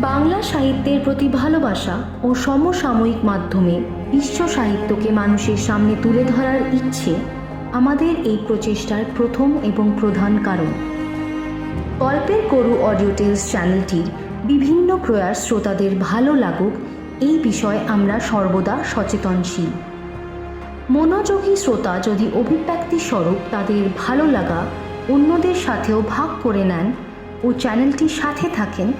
বাংলা সাহিত্যের প্রতি ভালোবাসা ও সমসাময়িক মাধ্যমে বিশ্ব সাহিত্যকে মানুষের সামনে তুলে ধরার ইচ্ছে আমাদের এই প্রচেষ্টার প্রথম এবং প্রধান কারণ। গল্পের গরু অডিও টেলস চ্যানেলটির বিভিন্ন প্রয়াস শ্রোতাদের ভালো লাগুক এই বিষয়ে আমরা সর্বদা সচেতনশীল। মনোযোগী শ্রোতা যদি অভিব্যক্তি স্বরূপ তাদের ভালো লাগা অন্যদের সাথেও ভাগ করে নেন ও চ্যানেলটির সাথে থাকেন,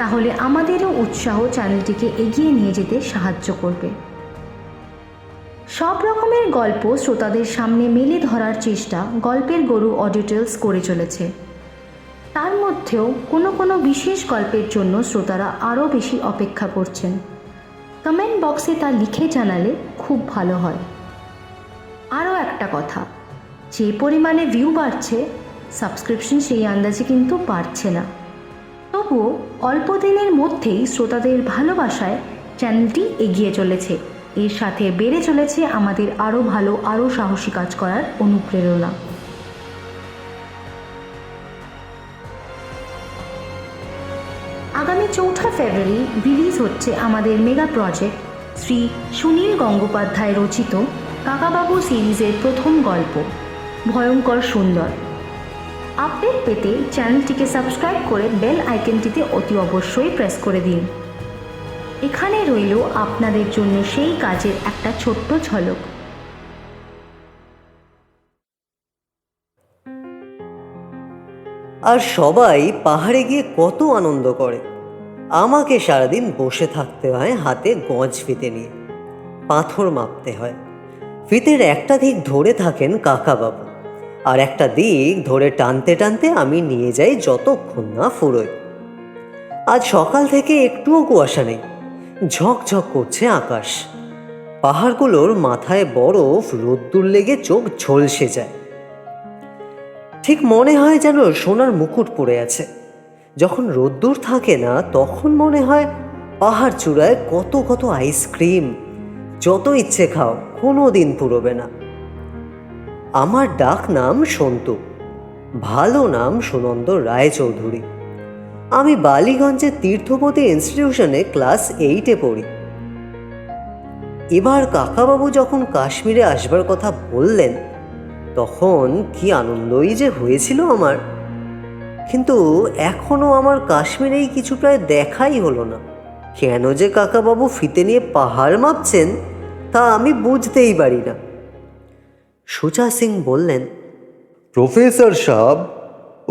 তাহলে আমাদেরও উৎসাহ চ্যানেলটিকে এগিয়ে নিয়ে যেতে সাহায্য করবে। সব রকমের গল্প শ্রোতাদের সামনে মেলে ধরার চেষ্টা গল্পের গরু অডিও টেলস করে চলেছে। তার মধ্যেও কোনো বিশেষ গল্পের জন্য শ্রোতারা আরও বেশি অপেক্ষা করছেন। কমেন্ট বক্সে তা লিখে জানালে খুব ভালো হয়। আরও একটা কথা, যে পরিমাণে ভিউ বাড়ছে, সাবস্ক্রিপশন সেই আন্দাজে কিন্তু বাড়ছে না। তবুও অল্প দিনের মধ্যেই শ্রোতাদের ভালোবাসায় চ্যানেলটি এগিয়ে চলেছে। এর সাথে বেড়ে চলেছে আমাদের আরও ভালো, আরও সাহসী কাজ করার অনুপ্রেরণা। আগামী 4 ফেব্রুয়ারি রিলিজ হচ্ছে আমাদের মেগা প্রজেক্ট শ্রী সুনীল গঙ্গোপাধ্যায় রচিত কাকাবাবু সিরিজের প্রথম গল্প ভয়ঙ্কর সুন্দর। আপডেট পেতে চ্যানেলটিকে সাবস্ক্রাইব করে বেল আইকনটিতে অতি অবশ্যই প্রেস করে দিন। এখানে রইল আপনাদের জন্য সেই কাজের একটা ছোট্ট ঝলক। আর সবাই পাহাড়ে গিয়ে কত আনন্দ করে। আমাকে সারাদিন বসে থাকতে হয় হাতে গজ ফিতে নিয়ে, পাথর মাপতে হয়। ফিতের একটা দিক ধরে থাকেন কাকাবাবু, আর একটা দিক ধরে টানতে টানতে আমি নিয়ে যাই যতক্ষণ না ফুরোয়। আজ সকাল থেকে একটুও কুয়াশা নেই, ঝকঝক করছে আকাশ। পাহাড়গুলোর মাথায় বরফ রোদ্দুর লেগে চোখ ঝলসে যায়। ঠিক মনে হয় যেন সোনার মুকুট পড়ে আছে। যখন রোদ্দুর থাকে না তখন মনে হয় পাহাড় চূড়ায় কত কত আইসক্রিম, যত ইচ্ছে খাও, কোনো দিন পুরোবে না। আমার ডাক নাম সন্তু, ভালো নাম সুনন্দ রায়চৌধুরী। আমি বালিগঞ্জের তীর্থপতি ইনস্টিটিউশনে ক্লাস 8-এ পড়ি। এবার কাকাবাবু যখন কাশ্মীরে আসবার কথা বললেন তখন কি আনন্দই যে হয়েছিল আমার। কিন্তু এখনও আমার কাশ্মীরেই কিছু প্রায় দেখাই হলো না। কেন যে কাকাবাবু ফিতে নিয়ে পাহাড় মাপছেন তা আমি বুঝতেই পারি না। সুজা সিং বললেন, প্রফেসর সাহেব,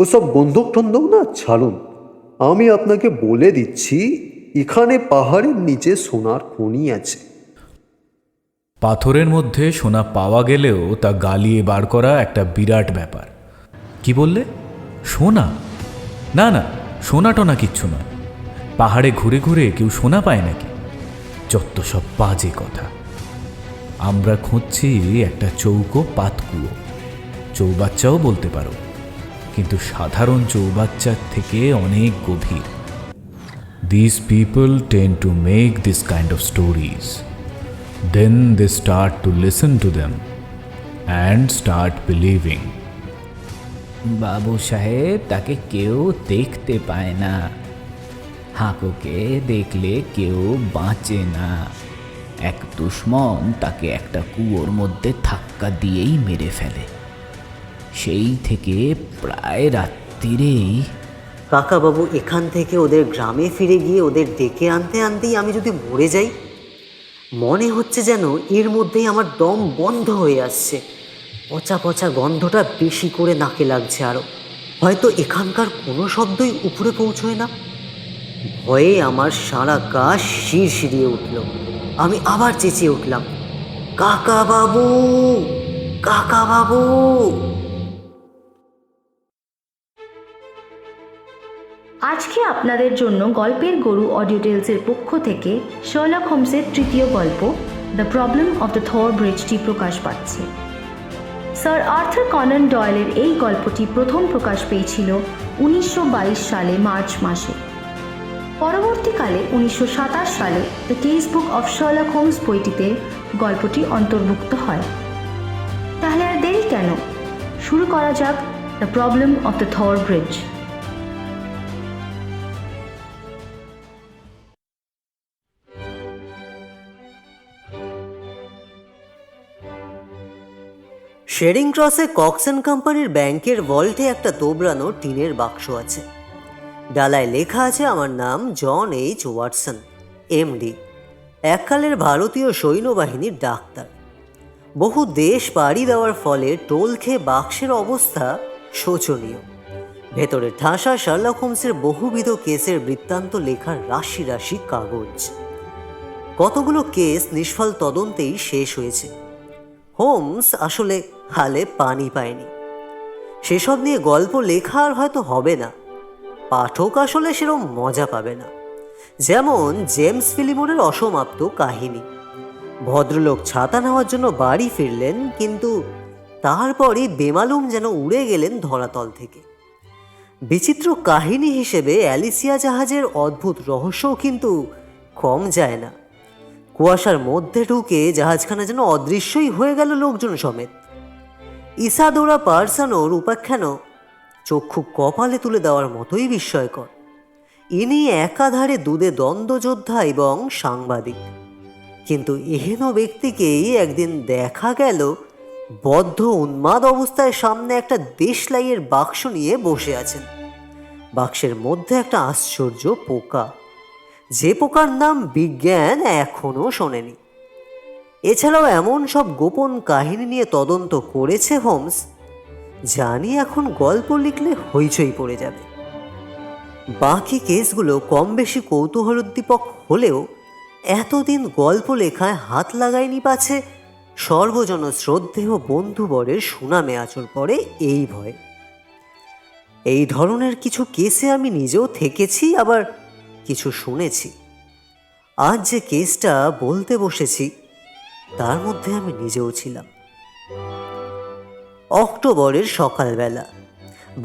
ওসব বন্দুক টন্দুক না ছাড়ুন। আমি আপনাকে বলে দিচ্ছি, এখানে পাহাড়ের নিচে সোনার খনি আছে। পাথরের মধ্যে সোনা পাওয়া গেলেও তা গালিয়ে বার করা একটা বিরাট ব্যাপার। কি বললে? সোনা? না না, সোনা টনা কিচ্ছু নয়। পাহাড়ে ঘুরে ঘুরে কেউ সোনা পায় নাকি? যত সব বাজে কথা। আমরা খুঁজছি একটা চৌকো পাতকুয়ো, চৌবাচ্চাও বলতে পারো, কিন্তু সাধারণ চৌবাচ্চার থেকে অনেক গভীর। These people tend to make this kind of stories. Then they start to listen to them and start believing. বাবু সাহেব, তাকে কেউ দেখতে পায় না। হাঁকুকে দেখলে কেউ বাঁচে না। এক দুশ্মন তাকে একটা কুয়োর মধ্যে ধাক্কা দিয়েই মেরে ফেলে। সেই থেকে প্রায় রাত্রিরেই কাকাবাবু এখান থেকে ওদের গ্রামে ফিরে গিয়ে ওদের ডেকে আনতে আনতেই আমি যদি মরে যাই। মনে হচ্ছে যেন এর মধ্যেই আমার দম বন্ধ হয়ে আসছে। পচা পচা গন্ধটা বেশি করে নাকে লাগছে আরও। হয়তো এখানকার কোনো শব্দই উপরে পৌঁছয় না। ভয়ে আমার সারা গা শিরশিরিয়ে উঠল। আমি আবার চেঁচিয়ে উঠলাম, কাকাবাবু, কাকাবাবু। আজকে আপনাদের জন্য গল্পের গরু অডিও টেলসের পক্ষ থেকে শার্লক হোমসের তৃতীয় গল্প দ্য প্রবলেম অফ দ্য থর ব্রিজটি প্রকাশ পাচ্ছে। স্যার আর্থার কনান ডয়েলের এই গল্পটি প্রথম প্রকাশ পেয়েছিল 1922 সালে মার্চ মাসে। পরবর্তীকালে 1927 সালে the case book of Sherlock Holmes বইটিতে গল্পটি অন্তর্ভুক্ত হয়। তাহলে আর দেরি কেন, শুরু করা যাক the problem of the Thor Bridge. Charing ক্রসে কক্স অ্যান্ড কোম্পানির ব্যাংকের ভল্টে একটা তোবড়ানো টিনের বাক্স আছে। ডালায় লেখা আছে আমার নাম জন এইচ ওয়াটসন, এমডি, এককালের ভারতীয় সৈন্যবাহিনীর ডাক্তার। বহু দেশ পাড়ি দেওয়ার ফলে টোল খেয়ে বাক্সের অবস্থা শোচনীয়। ভেতরে ঠাসা শার্লক হোমসের বহুবিধ কেসের বৃত্তান্ত লেখার রাশি রাশি কাগজ। কতগুলো কেস নিষ্ফল তদন্তেই শেষ হয়েছে। হোমস আসলে হালে পানি পায়নি। সেসব নিয়ে গল্প লেখা আর হয়তো হবে না, পাঠক আসলে সেরকম মজা পাবে না। যেমন জেমস ফিলিমোরের অসমাপ্ত কাহিনী। ভদ্রলোক ছাতা নেওয়ার জন্য বাড়ি ফিরলেন, কিন্তু তারপরই বেমালুম যেন উড়ে গেলেন ধরাতল থেকে। বিচিত্র কাহিনী হিসেবে অ্যালিসিয়া জাহাজের অদ্ভুত রহস্যও কিন্তু কম যায় না। কুয়াশার মধ্যে ঢুকে জাহাজখানা যেন অদৃশ্যই হয়ে গেল লোকজন সমেত। ইসাদোরা পার্সানোর উপাখ্যান চক্ষু কপালে তুলে দেওয়ার মতোই বিস্ময়কর। ইনি একাধারে দুধে দ্বন্দ্বযোদ্ধা এবং সাংবাদিক, কিন্তু এহেন ব্যক্তিকেই একদিন দেখা গেল বদ্ধ উন্মাদ অবস্থায় সামনে একটা দেশলাইয়ের বাক্স নিয়ে বসে আছেন। বাক্সের মধ্যে একটা আশ্চর্য পোকা, যে পোকার নাম বিজ্ঞান এখনো শোনেনি। এছাড়াও এমন সব গোপন কাহিনী নিয়ে তদন্ত করেছে হোমস, জানি এখন গল্প লিখলে হইচই পড়ে যাবে। বাকি কেসগুলো কম বেশি কৌতূহলোদ্দীপক হলেও এতদিন গল্প লেখায় হাত লাগায়নি পাছে সর্বজন শ্রদ্ধেয় বন্ধুবরের সুনামে আঁচড় পড়ে এই ভয়। এই ধরনের কিছু কেসে আমি নিজেও থেকেছি, আবার কিছু শুনেছি। আজ যে কেসটা বলতে বসেছি তার মধ্যে আমি নিজেও ছিলাম। অক্টোবরের সকালবেলা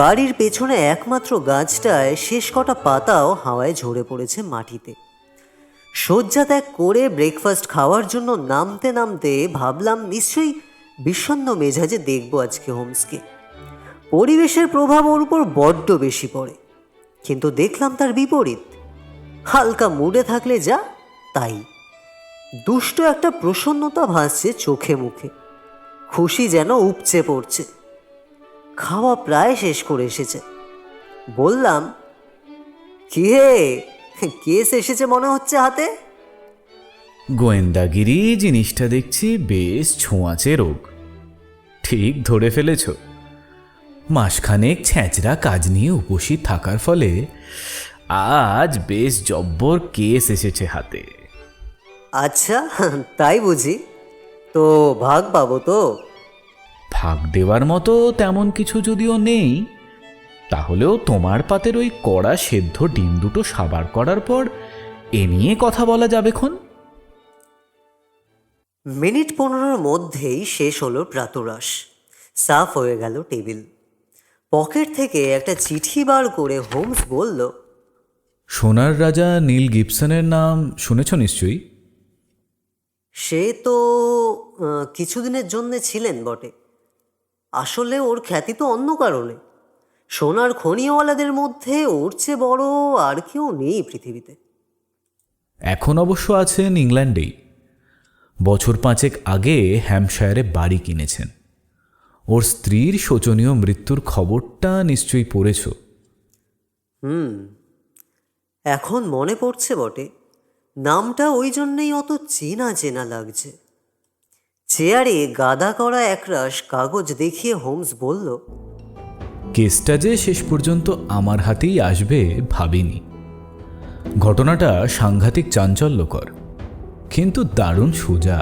বাড়ির পেছনে একমাত্র গাছটায় শেষ কটা পাতাও হাওয়ায় ঝরে পড়েছে মাটিতে। শয্যা ত্যাগ করে ব্রেকফাস্ট খাওয়ার জন্য নামতে নামতে ভাবলাম নিশ্চয়ই বিষণ্ণ মেজাজে দেখব আজকে হোমসকে। পরিবেশের প্রভাব ওর উপর বড্ড বেশি পড়ে, কিন্তু দেখলাম তার বিপরীত। হালকা মুডে থাকলে যা তাই, দুষ্ট একটা প্রসন্নতা ভাসছে চোখে মুখে, খুশি যেন উপচে পড়ছে। খাওয়া প্রায় শেষ করে এসেছে। বললাম, কি হে, কেস এসেছে মনে হচ্ছে হাতে? গোয়েন্দাগিরি জিনিসটা দেখছি বেশ ছোঁয়াচে রোগ। ঠিক ধরে ফেলেছ। মাসখানেক ছ্যাঁচড়া কাজ নিয়ে উপস্থিত থাকার ফলে আজ বেশ জব্বর কেস এসেছে হাতে। আচ্ছা, তাই বুঝি? তো ভাগ পাবো তো? ভাগ দেওয়ার মতো তেমন কিছু যদিও নেই, তাহলেও তোমার পাতের ওই কড়া সেদ্ধ ডিম দুটো সাবার করার পর এ নিয়ে কথা বলা যাবেক্ষণ। মিনিট 15 মধ্যেই শেষ হলো প্রাতরাশ। সাফ হয়ে গেল টেবিল। পকেট থেকে একটা চিঠি বার করে হোমস বলল, সোনার রাজা নীল গিবসনের নাম শুনেছ নিশ্চয়ই? সে তো কিছুদিনের জন্যে ছিলেন বটে। আসলে ওর খ্যাতি তো অন্য কারণে। সোনার খনিওয়ালাদের মধ্যে ওর চেয়ে বড় আর কেউ নেই পৃথিবীতে। এখন অবশ্য আছেন ইংল্যান্ডেই। বছর 5 আগে হ্যাম্পশায়ারে বাড়ি কিনেছেন। ওর স্ত্রীর শোচনীয় মৃত্যুর খবরটা নিশ্চয়ই পড়েছ। এখন মনে পড়ছে বটে, নামটা ওই জন্যেই অত চেনা চেনা লাগছে। চেয়ারে গাদা করা একরাশ কাগজ দেখিয়ে হোমস বলল, কেসটা যে শেষ পর্যন্ত আমার হাতেই আসবে ভাবিনি। ঘটনাটা সাংঘাতিক চাঞ্চল্যকর, কিন্তু দারুণ সোজা।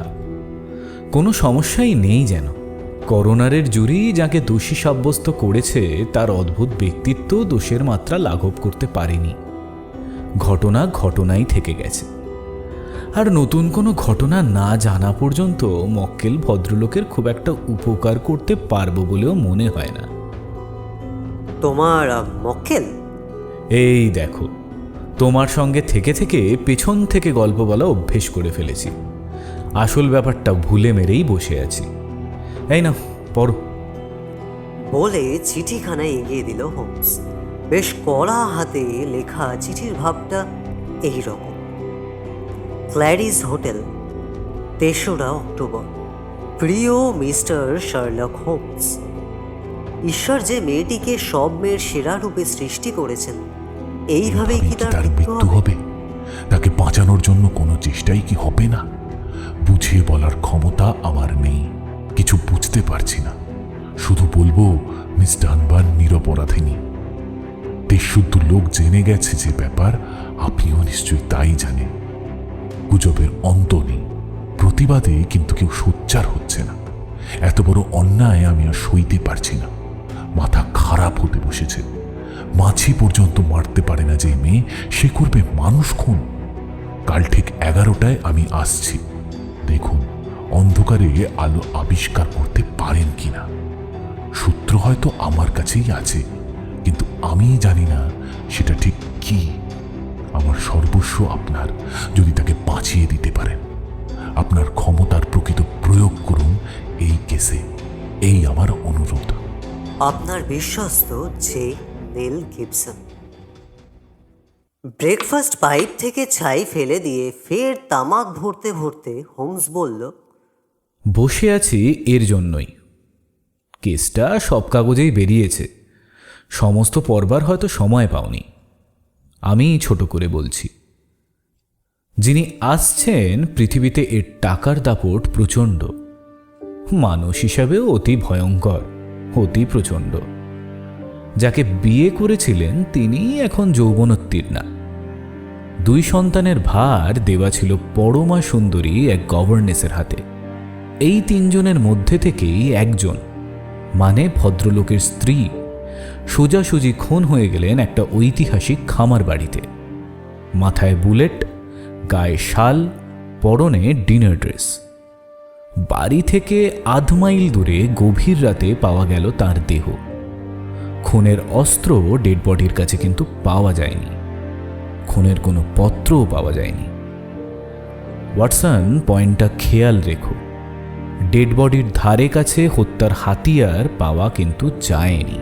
কোনো সমস্যাই নেই যেন। করোনারের জুরি যাকে দোষী সাব্যস্ত করেছে তার অদ্ভুত ব্যক্তিত্ব দোষের মাত্রা লাঘব করতে পারেনি। ঘটনা ঘটনাই থেকে গেছে, আর নতুন কোনো ঘটনা না জানা পর্যন্ত মক্কেল ভদ্রলোকের খুব একটা উপকার করতে পারবো বলেও মনে হয় না। তোমার মক্কেল? এই দেখো, তোমার সঙ্গে থেকে থেকে পেছন থেকে গল্প বলা অভ্যেস করে ফেলেছি। আসল ব্যাপারটা ভুলে মেরেই বসে আছি। এই না, পড়ো। বলে চিঠিখানা এগিয়ে দিল হোমস। বেশ কড়া হাতে লেখা চিঠির ভাবটা এই রকম। ক্ল্যারিস হোটেল, 3রা অক্টোবর, প্রিয় মিস্টার শার্লক হোমস, ঈশ্বর যে মেয়েটিকে সব মেয়ের সেরা রূপে সৃষ্টি করেছেন, এইভাবেই কি তার মৃত্যু হবে? তাকে বাঁচানোর জন্য কোনো চেষ্টাই কি হবে না? বুঝিয়ে বলার ক্ষমতা আমার নেই, কিছু বুঝতে পারছি না। শুধু বলবো মিস ডানবার নিরপরাধিনী। দেশশুদ্ধ লোক জেনে গেছে যে ব্যাপার, আপনিও নিশ্চয়ই তাই জানেন। গুজবের অন্ত নেই, প্রতিবাদে কিন্তু কেউ সোচ্চার হচ্ছে না। এত বড় অন্যায় আমি আর সইতে পারছি না। মাথা খারাপ হতে বসেছে। মাছি পর্যন্ত মারতে পারে না যে মেয়ে, সে করবে মানুষ খুন। কাল ঠিক 11টায় আমি আসছি, দেখুন অন্ধকারে আলো আবিষ্কার করতে পারেন কিনা। সূত্র হয়তো আমার কাছেই আছে, কিন্তু আমি জানি না সেটা ঠিক কি। আমার সর্বস্ব আপনার, যদি তাকে বাঁচিয়ে দিতে পারেন। আপনার ক্ষমতার প্রকৃত প্রয়োগ করুন এই কেসে, এই আমার অনুরোধ। আপনার বিশ্বস্ত J nail Gibson. Breakfast pipe থেকে ছাই ফেলে দিয়ে ফের তামাক ভরতে ভরতে হোমস বলল, বসে আছি এর জন্যই। কেসটা সব কাগজেই বেরিয়েছে, সমস্ত পড়বার হয়তো সময় পাওনি। আমি ছোট করে বলছি, যিনি আসছেন পৃথিবীতে এর টাকার দাপট প্রচণ্ড, মানুষ হিসাবেও অতি ভয়ঙ্কর, অতি প্রচণ্ড। যাকে বিয়ে করেছিলেন তিনি এখন যৌবনোত্তীর্ণা। 2 সন্তানের ভার দেওয়া ছিল পরমা সুন্দরী এক গভর্নেসের হাতে। এই 3 জনের মধ্যে থেকেই একজন, মানে ভদ্রলোকের স্ত্রী, সোজাসুজি খুন হয়ে গেলেন একটা ঐতিহাসিক খামার বাড়িতে। মাথায় বুলেট, গায়ে শাল, পরনে ডিনার ড্রেস। বাড়ি থেকে আধ মাইল দূরে গভীর রাতে পাওয়া গেল তার দেহ। খুনের অস্ত্র ডেড বডির কাছে কিন্তু পাওয়া যায়নি, খুনের কোনো পত্রও পাওয়া যায়নি। ওয়াটসন, পয়েন্টটা খেয়াল রেখো, ডেড বডির ধারে কাছে হত্যার হাতিয়ার পাওয়া কিন্তু যায়নি।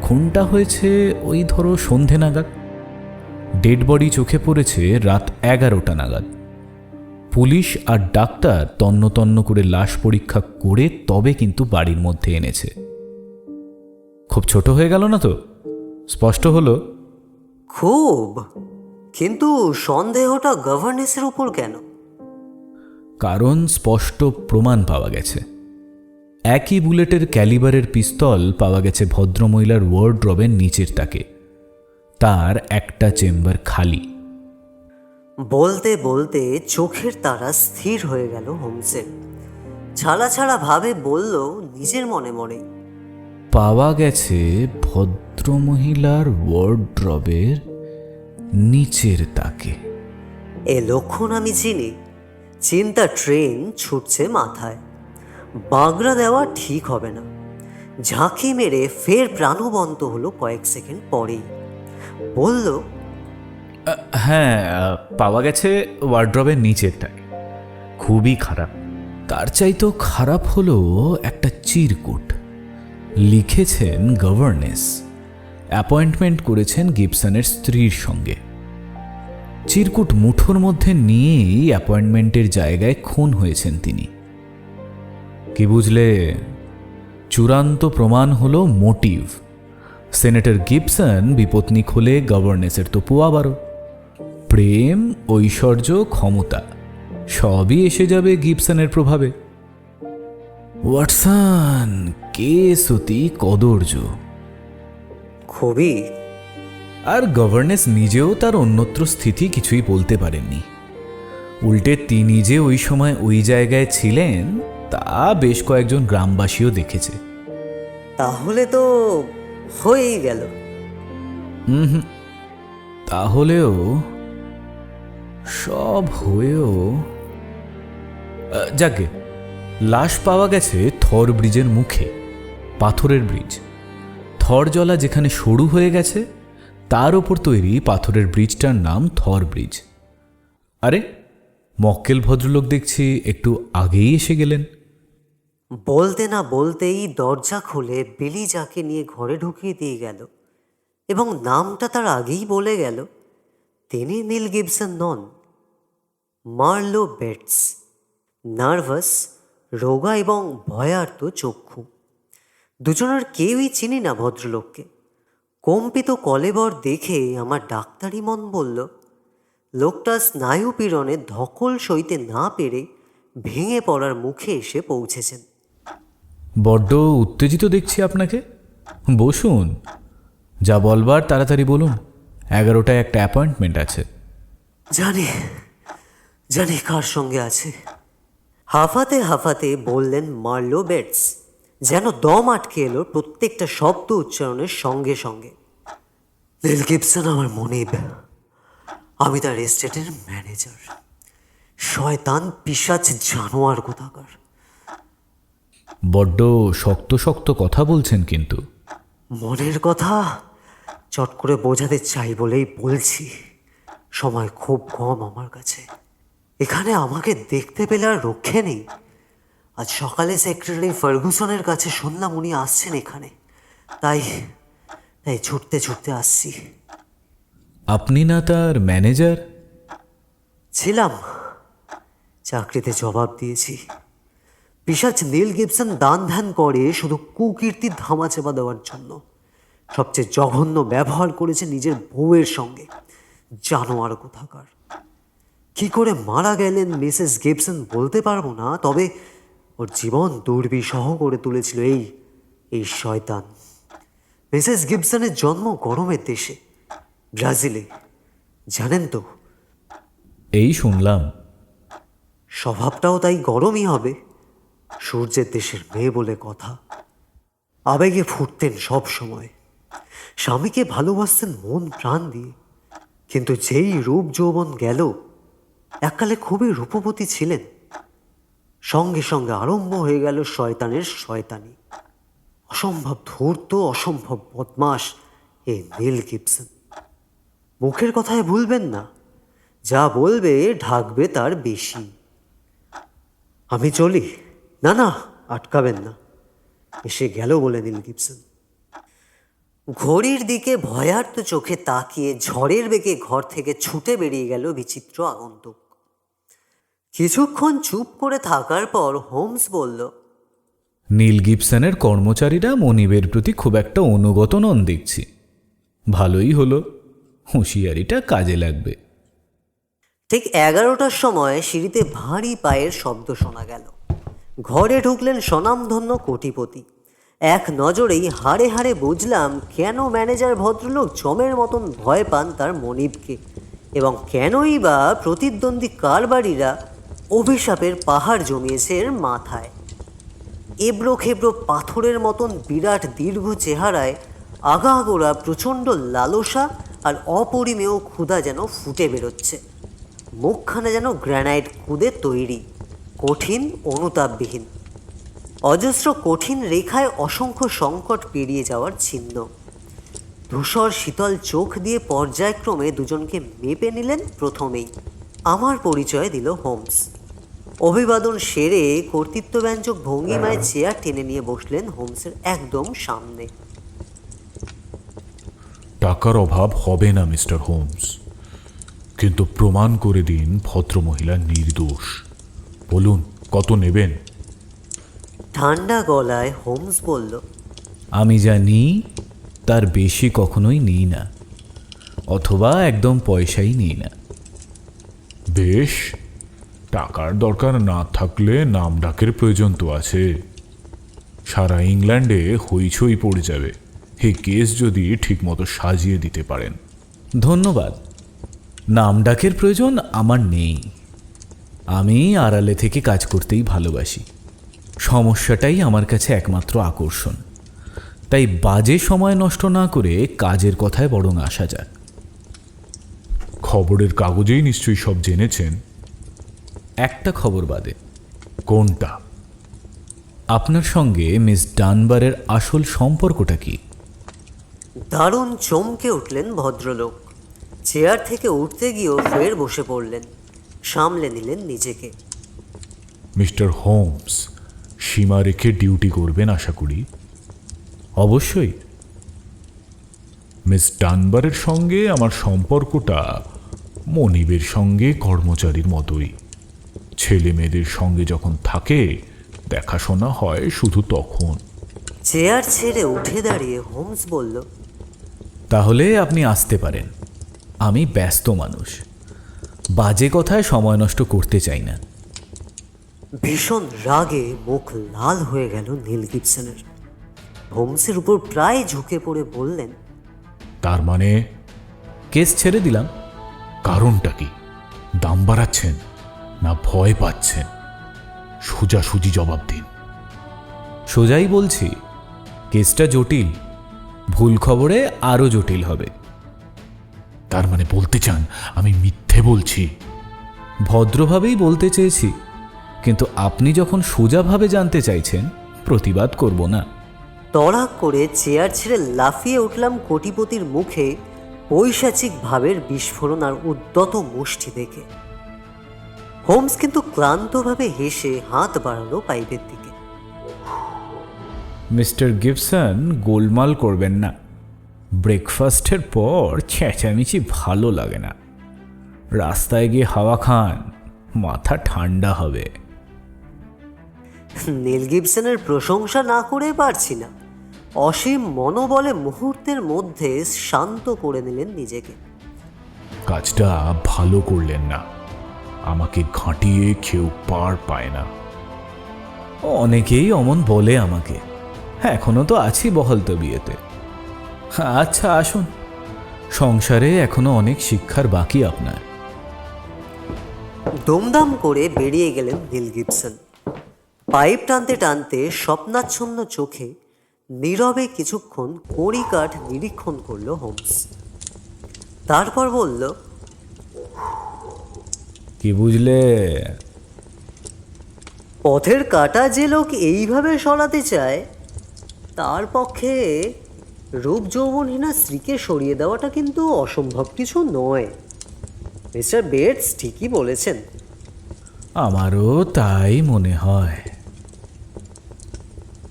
খুনটা হয়েছে ওই ধরো সন্ধে নাগাদ। ডেড বডি চোখে পড়েছে রাত 11টা নাগাদ। পুলিশ আর ডাক্তার তন্ন তন্ন করে লাশ পরীক্ষা করে তবে কিন্তু বাড়ির মধ্যে এনেছে। খুব ছোট হয়ে গেল না তো? স্পষ্ট হলো? খুব। কিন্তু সন্দেহটা গভর্নেসের উপর কেন? কারণ স্পষ্ট প্রমাণ পাওয়া গেছে। একই বুলেটের ক্যালিবারের পিস্তল পাওয়া গেছে ভদ্রমহিলার ওয়ার্ডরোবের নিচের তাকে। তার একটা চেম্বার খালি। বলতে বলতে চোখের তারা স্থির হয়ে গেল হোমসের। ছাড়া ছাড়া ভাবে বলল নিজের মনে মনে, পাওয়া গেছে ভদ্রমহিলার ওয়ার্ডরোবের নিচের তাকে। এ লক্ষণ আমি চিনি। চিন্তা ট্রেন ছুটছে মাথায়। বাগড়া দেওয়া ঠিক হবে না। ঝাঁকি মেরে ফের প্রাণবন্ত হলো কয়েক সেকেন্ড পরেই। বলল, হ্যাঁ, পাওয়া গেছে ওয়ার্ডরোবের নিচেরটায়। খুবই খারাপ। তার চাইতেও খারাপ হলো একটা চিরকুট। লিখেছেন গভর্নেস, অ্যাপয়েন্টমেন্ট করেছেন গিবসনের স্ত্রীর সঙ্গে। চিরকুট মুঠোর মধ্যে নিয়েই অ্যাপয়েন্টমেন্টের জায়গায় খুন হয়েছেন তিনি। কি বুঝলে? চূড়ান্ত প্রমাণ হলো মোটিভ। সেনেটর গিবসন বিপত্নিক হলে গভর্নেসের তো পোয়াবারও। প্রেম, ঐশ্বর্য, ক্ষমতা সবই এসে যাবে গিবসনের প্রভাবে। ওয়াটসন, কেস অতি কদর্য। খুবই। আর গভর্নেস নিজেও তার অন্যত্র স্থিতি কিছুই বলতে পারেননি। উল্টে তিনি যে ওই সময় ওই জায়গায় ছিলেন তা বেশ কয়েকজন গ্রামবাসীও দেখেছে। তাহলে তো হয়েই গেল। তাহলেও সব হয়েও যাকে লাশ পাওয়া গেছে থর ব্রিজের মুখে, পাথরের ব্রিজ। থরজলা যেখানে সরু হয়ে গেছে তার ওপর তৈরি পাথরের ব্রিজটার নাম থর ব্রিজ। আরে, মক্কেল ভদ্রলোক দেখছি একটু আগেই এসে গেলেন। বলতে না বলতেই দরজা খুলে বিলি যাকে নিয়ে ঘরে ঢুকিয়ে দিয়ে গেল এবং নামটা তার আগেই বলে গেল, তিনি নীল গিবসন নন, মার্লো বেটস। নার্ভাস, রোগা এবং ভয়ার্ত চক্ষু। দুজনের কেউই চিনি না ভদ্রলোককে। কম্পিত কলেবর দেখে আমার ডাক্তারি মন বলল, লোকটা স্নায়ু পীড়নে ধকল সইতে না পেরে ভেঙে পড়ার মুখে এসে পৌঁছেছেন। বড্ড উত্তেজিত দেখছি আপনাকে। বসুন, যা বলবার তাড়াতাড়ি বলুন। 11টায় একটা অ্যাপয়েন্টমেন্ট আছে। জানি জানি কার সঙ্গে আছে। হাঁফাতে হাঁফাতে বললেন মার্লো বেটস, যেন দম আটকে এলো প্রত্যেকটা শব্দ উচ্চারণের সঙ্গে সঙ্গে। নীল গিবসন আমার মনিব, আমি তার এস্টেটের ম্যানেজার। শয়তান পিশাচ জানোয়ার কোথাকার। বড্ড শক্ত শক্ত কথা বলছেন কিন্তু। মনের কথা চট করে বোঝাতে চাই বলেই বলছি। সময় খুব কম আমার কাছে। এখানে আমাকে দেখতে পেলে আর রক্ষে নেই। আজ সকালে সেক্রেটারি ফার্গুসনের কাছে শুনলাম উনি আসছেন এখানে, তাই তাই ছুটতে ছুটতে আসছি। আপনি না তার ম্যানেজার? ছিলাম, চাকরিতে জবাব দিয়েছি। পিশাচ নীল গিবসন দান ধ্যান করে শুধু কুকীর্তির ধামাচাপা দেওয়ার জন্য। সবচেয়ে জঘন্য ব্যবহার করেছে নিজের বউয়ের সঙ্গে, জানোয়ার কোথাকার। কি করে মারা গেলেন মিসেস গিবসন বলতে পারবো না, তবে ওর জীবন দুর্বিষহ করে তুলেছিল এই শয়তান। মিসেস গিবসনের জন্ম গরমের দেশে, ব্রাজিলে, জানেন তো? এই শুনলাম। স্বভাবটাও তাই গরমই হবে। সূর্যের দেশের মেয়ে বলে কথা। আবেগে ফুটতেন সব সময়, স্বামীকে ভালোবাসতেন মন প্রাণ দিয়ে। কিন্তু যেই রূপ যৌবন গেল, এককালে খুবই রূপবতী ছিলেন। সঙ্গে সঙ্গে আরম্ভ হয়ে গেল শয়তানের শয়তানি। অসম্ভব ধূর্ত, অসম্ভব বদমাশ এই নীল গিবসন। মুখের কথায় ভুলবেন না, যা বলবে ঢাকবে তার বেশি। আমি চলি। না না, আটকাবেন না। এসে গেল বলে নীল গিবসন। ঘড়ির দিকে ভয়ার্ত চোখে তাকিয়ে ঝড়ের বেগে ঘর থেকে ছুটে বেরিয়ে গেল বিচিত্র আগন্তুক। কিছুক্ষণ চুপ করে থাকার পর হোমস বলল, নীল গিবসনের কর্মচারীরা মনিবের প্রতি খুব একটা অনুগত নন দেখছি। ভালোই হলো, হুঁশিয়ারিটা কাজে লাগবে। ঠিক 11টার সময় সিঁড়িতে ভারী পায়ের শব্দ শোনা গেল। ঘরে ঢুকলেন স্বনামধন্য কোটিপতি। এক নজরেই হাড়ে হাড়ে বুঝলাম কেন ম্যানেজার ভদ্রলোক জমের মতন ভয় পান তার মনিবকে, এবং কেনই বা প্রতিদ্বন্দ্বী কারবারিরা অভিশাপের পাহাড় জমিয়েছে এর মাথায়। এবড়ো খেবড়ো পাথরের মতন বিরাট দীর্ঘ চেহারায় আগাগোড়া প্রচণ্ড লালসা আর অপরিমেয় ক্ষুধা যেন ফুটে বেরোচ্ছে। মুখখানে যেন গ্রানাইট খুদে তৈরি, কঠিন, অনুতাপবিহীন। অজস্র কঠিন রেখায় অসংখ্য সংকট পেরিয়ে যাওয়ার চিহ্ন। ধূসর শীতল চোখ দিয়ে পর্যায়ক্রমে দুজনকে মেপে নিলেন। প্রথমেই আমার পরিচয় দিল হোমস। অভিবাদন সেরে কর্তৃত্বব্যঞ্জক ভঙ্গিমায় চেয়ার টেনে নিয়ে বসলেন হোমসের একদম সামনে। টাকার অভাব হবে না মিস্টার হোমস, কিন্তু প্রমাণ করে দিন ভদ্রমহিলা নির্দোষ। বলুন কত নেবেন? ঠান্ডা গলায় হোমস বলল, আমি যা নিই তার বেশি কখনোই নিই না, অথবা একদম পয়সাই নিই না। বেশ, টাকার দরকার না থাকলে নাম ডাকের প্রয়োজন তো আছে। সারা ইংল্যান্ডে হইচই পড়ে যাবে এই কেস যদি ঠিকমতো সাজিয়ে দিতে পারেন। ধন্যবাদ। নাম ডাকের প্রয়োজন আমার নেই। আমি আড়ালে থেকে কাজ করতেই ভালোবাসি। সমস্যাটাই আমার কাছে একমাত্র আকর্ষণ। তাই বাজে সময় নষ্ট না করে কাজের কথায় বরং আসা যাক। খবরের কাগজেই নিশ্চয়ই সব জেনেছেন। একটা খবর বাদে। কোনটা? আপনার সঙ্গে মিস ডানবারের আসল সম্পর্কটা কি? দারুণ চমকে উঠলেন ভদ্রলোক। চেয়ার থেকে উঠতে গিয়েও ফের বসে পড়লেন। সামলে নিলেন নিজেকে। মিস্টার হোমস, সীমা রেখে ডিউটি করবেন আশা করি। অবশ্যই। মিস ডানবারের সঙ্গে আমার সম্পর্কটা মনিবের সঙ্গে কর্মচারীর মতোই। ছেলে মেয়েদের সঙ্গে যখন থাকে দেখাশোনা হয় শুধু তখন। চেয়ার ছেড়ে উঠে দাঁড়িয়ে হোমস বলল, তাহলে আপনি আসতে পারেন। আমি ব্যস্ত মানুষ, বাজে কথায় সময় নষ্ট করতে চাই না। ভীষণ রাগে মুখ লাল হয়ে গেল নীল গিবসনের। হোমসের উপর প্রায় ঝুঁকে পড়ে বললেন, তার মানে কেস ছেড়ে দিলাম। কারণটা কি? দাম বাড়াচ্ছেন না ভয় পাচ্ছেন? সোজাসুজি জবাব দিন। সোজাই বলছি, কেসটা জটিল, ভুল খবরে আরও জটিল হবে। তার মানে বলতে চান আমি মিথ্যে বলছি? ভদ্রভাবেই বলতে চেয়েছি, কিন্তু আপনি যখন সোজাভাবে জানতে চাইছেন, প্রতিবাদ করব না। তড়াক করে চেয়ার ছেড়ে লাফিয়ে উঠলাম কোটিপতির মুখে পৈশাচিক ভাবের বিস্ফোরণ আর উদ্যত মুষ্টি দেখে। হোমস কিন্তু ক্লান্তভাবে হেসে হাত বাড়ালো পাইপের দিকে। মিস্টার গিবসন, গোলমাল করবেন না। ব্রেকফাস্টের পর চেঁচামেচি ভালো লাগে না। রাস্তায় গিয়ে হাওয়া খান, মাথা ঠান্ডা হবে। নীল গিবসনের প্রশংসা না করে পারছি না। অসীম মনোবলে মুহূর্তের মধ্যে শান্ত করে নিলেন নিজেকে। কাজটা ভালো করলেন না। আমাকে ঘাঁটিয়ে কেউ পার পায় না। অনেকেই অমন বলে আমাকে। এখনো তো আছি বহল তবিয়েতে। আচ্ছা আসুন, সংসারে এখনো অনেক শিক্ষার বাকি আপনার। দমদম করে বেরিয়ে গেলেন নীল গিবসন। পাইপ টানতে টানতে স্বপ্নাচ্ছন্ন চোখে নীরবে কিছুক্ষণ কড়িকাঠ নিরীক্ষণ করল হোমস। তারপর বলল, কি বুঝলে? পথের কাটা যে লোক এইভাবে সরাতে চায়, তার পক্ষে রূপ যৌবনহীনা স্ত্রীকে সরিয়ে দেওয়াটা কিন্তু অসম্ভব কিছু নয়। মিস্টার বেটস ঠিকই বলেছেন। আমারও তাই মনে হয়।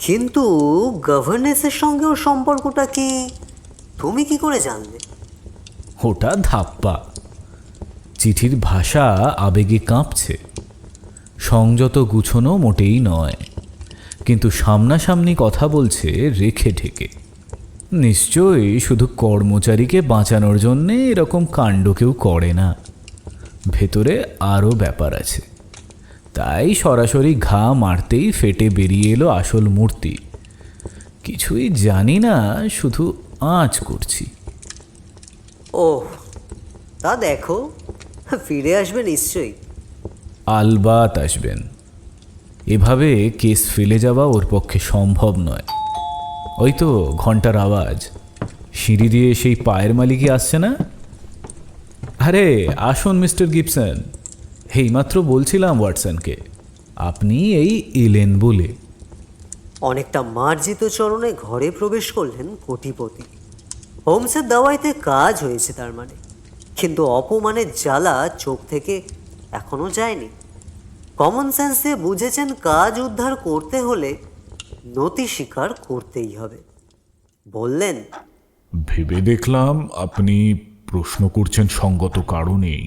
কিন্তু গভর্নেন্সের সঙ্গে ওর সম্পর্কটা কি তুমি কি করে জানলে? ওটা ধাপ্পা। চিঠির ভাষা আবেগে কাঁপছে, সংযত গুছনো মোটেই নয়, কিন্তু সামনাসামনি কথা বলছে রেখে ঢেকে। নিশ্চয়ই শুধু কর্মচারীকে বাঁচানোর জন্যে এরকম কাণ্ড কেউ করে না। ভেতরে আরও ব্যাপার আছে। তাই সরাসরি ঘা মারতেই ফেটে বেরিয়ে এলো আসল মূর্তি। কিছুই জানি না, শুধু আঁচ করছি। ওহ, তা দেখো, ফিরে আসবে নিশ্চয়ই। আলবাত আসবেন। এভাবে কেস ফেলে যাওয়া ওর পক্ষে সম্ভব নয়। ওই তো ঘন্টার আওয়াজ, সিঁড়ি দিয়ে সেই পায়ের মালিকই আসছে না? আরে আসুন মিস্টার গিবসন। এইমাত্র বলছিলাম ওয়াটসনকে, আপনি এই এলেন বলে। অনেকটা মার্জিত চরণে ঘরে প্রবেশ করলেন কোটিপতি। হোমসের দাওয়াইতে কাজ হয়েছে তার মানে, কিন্তু অপমানের জ্বালা চোখ থেকে এখনো যায়নি। কমন সেন্স দিয়ে বুঝেছেন কাজ উদ্ধার করতে হলে নতি স্বীকার করতেই হবে। বললেন, ভেবে দেখলাম আপনি প্রশ্ন করছেন সঙ্গত কারণেই,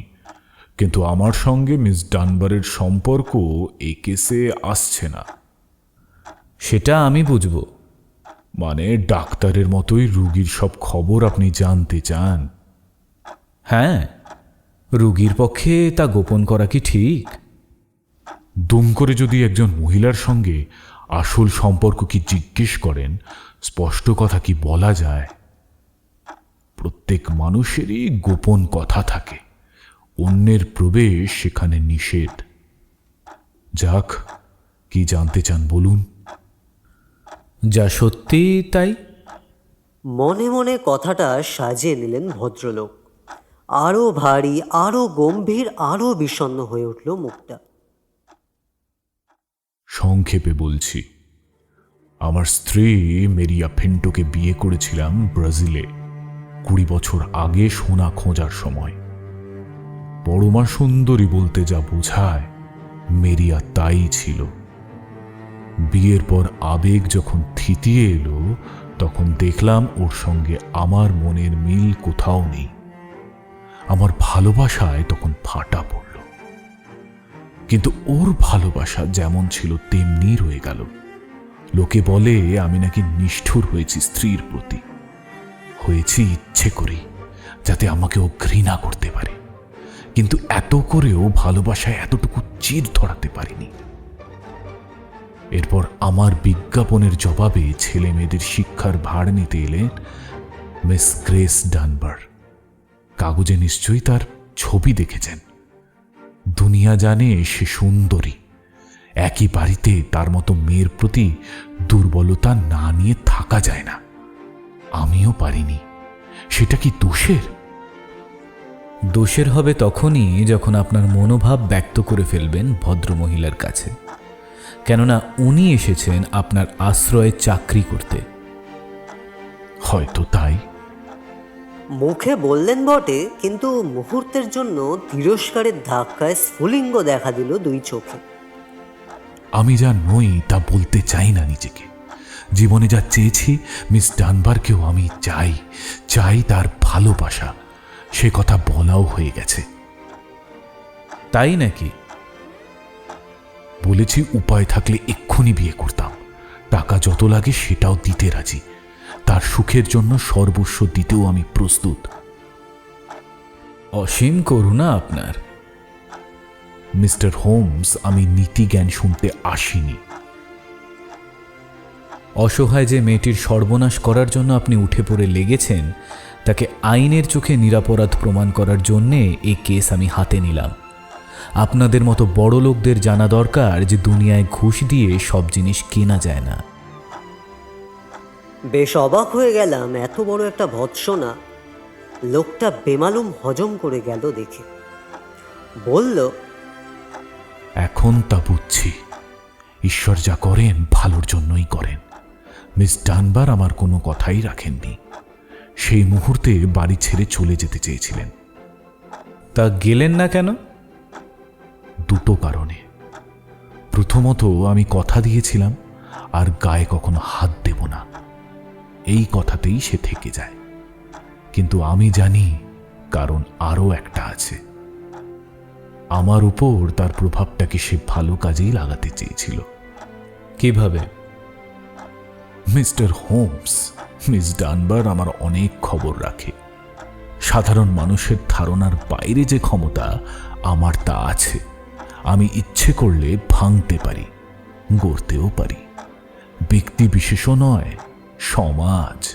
কিন্তু আমার সঙ্গে মিস ডানবারের সম্পর্ক এই কেসে আসছে না। সেটা আমি বুঝব। মানে ডাক্তারের মতোই রুগীর সব খবর আপনি জানতে চান? হ্যাঁ, রুগীর পক্ষে তা গোপন করা কি ঠিক? দুম করে যদি একজন মহিলার সঙ্গে আসল সম্পর্ক কি জিজ্ঞেস করেন, স্পষ্ট কথা কি বলা যায়? প্রত্যেক মানুষেরই গোপন কথা থাকে, অন্যের প্রবেশ সেখানে নিষেধ। যাক, কি জানতে চান বলুন। যা সত্যি তাই। মনে মনে কথাটা সাজিয়ে নিলেন ভদ্রলোক। আরও ভারী, আরও গম্ভীর, আরও বিষণ্ণ হয়ে উঠল মুখটা। সংক্ষেপে বলছি, আমার স্ত্রী মেরিয়া ফেন্টোকে বিয়ে করেছিলাম ব্রাজিলে 20 বছর আগে সোনা খোঁজার সময়। পরমা সুন্দরী বলতে যা বোঝায়, মেরিয়া তাই ছিল। বিয়ের পর আবেগ যখন থিতিয়ে এলো, তখন দেখলাম ওর সঙ্গে আমার মনের মিল কোথাও নেই। আমার ভালোবাসায় তখন ফাটা পড়ল। কিন্তু ওর ভালোবাসা যেমন ছিল তেমনি রয়ে গেল। লোকে বলে আমি নাকি নিষ্ঠুর হয়েছি স্ত্রীর প্রতি। হয়েছি ইচ্ছে করেই, যাতে আমাকে ও ঘৃণা করতে পারে। কিন্তু এত করেও ভালোবাসায় এতটুকু চির ধরাতে পারিনি। এরপর আমার বিজ্ঞাপনের জবাবে ছেলে মেয়েদের শিক্ষার ভার নিতে এলেন মিস গ্রেস ডানবার। কাগজে নিশ্চয়ই তার ছবি দেখেছেন। দুনিয়া জানে সে সুন্দরী। একই বাড়িতে তার মতো মেয়ের প্রতি দুর্বলতা না নিয়ে থাকা যায় না। আমিও পারিনি। সেটা কি দোষের? দোষের হবে তখনই যখন আপনার মনোভাব ব্যক্ত করে ফেলবেন ভদ্রমহিলার কাছে। কেননা উনি এসেছেন আপনার আশ্রয়ে চাকরি করতে। হয়তো তাই। মুখে বললেন বটে, কিন্তু মুহূর্তের জন্য তিরস্কারের ধাক্কায় স্ফুলিঙ্গ দেখা দিল দুই চোখে। আমি যা নই তা বলতে চাই না নিজেকে। জীবনে যা চেয়েছি মিস ডানবারকেও আমি চাই, চাই তার ভালোবাসা। সে কথা বলাও হয়ে গেছে। তাই নাকি? বলেছি উপায় থাকলে এক্ষুনি বিয়ে করতাম। টাকা যত লাগে সেটাও দিতে রাজি। তার সুখের জন্য সর্বস্ব দিতেও আমি প্রস্তুত। অসীম করুণা আপনার। মিস্টার হোমস, আমি নীতি জ্ঞান শুনতে আসিনি। অসহায় যে মেয়েটির সর্বনাশ করার জন্য আপনি উঠে পড়ে লেগেছেন, তাকে আইনের চোখে নিরপরাধ প্রমাণ করার জন্যে এই কেস আমি হাতে নিলাম। আপনাদের মতো বড় লোকদের জানা দরকার যে দুনিয়ায় ঘুষ দিয়ে সব জিনিস কেনা যায় না। বেশ অবাক হয়ে গেলাম, এত বড় একটা ভৎসনা লোকটা বেমালুম হজম করে গেল দেখে। বলল, এখন তা বুঝছি। ঈশ্বর যা করেন ভালোর জন্যই করেন। মিস ডানবার আমার কোনো কথাই রাখেননি। সেই মুহূর্তে বাড়ি ছেড়ে চলে যেতে চেয়েছিলেন। তা গেলেন না কেন? দুটো কারণে। প্রথমত, আমি কথা দিয়েছিলাম আর গায়ে কখনো হাত দেব না। এই কথাতেই সে থেকে যায়। কিন্তু আমি জানি কারণ আরও একটা আছে। আমার উপর তার প্রভাবটাকে সে ভালো কাজেই লাগাতে চেয়েছিল। কিভাবে? মিস্টার হোমস, মিস ডানবার আমার অনেক খবর রাখে। সাধারণ মানুষের ধারণার বাইরে যে ক্ষমতা আমার তা আছে। আমি ইচ্ছে করলে ভাঙতে পারি, গড়তেও পারি। ব্যক্তি বিশেষও নয়, সমাজ,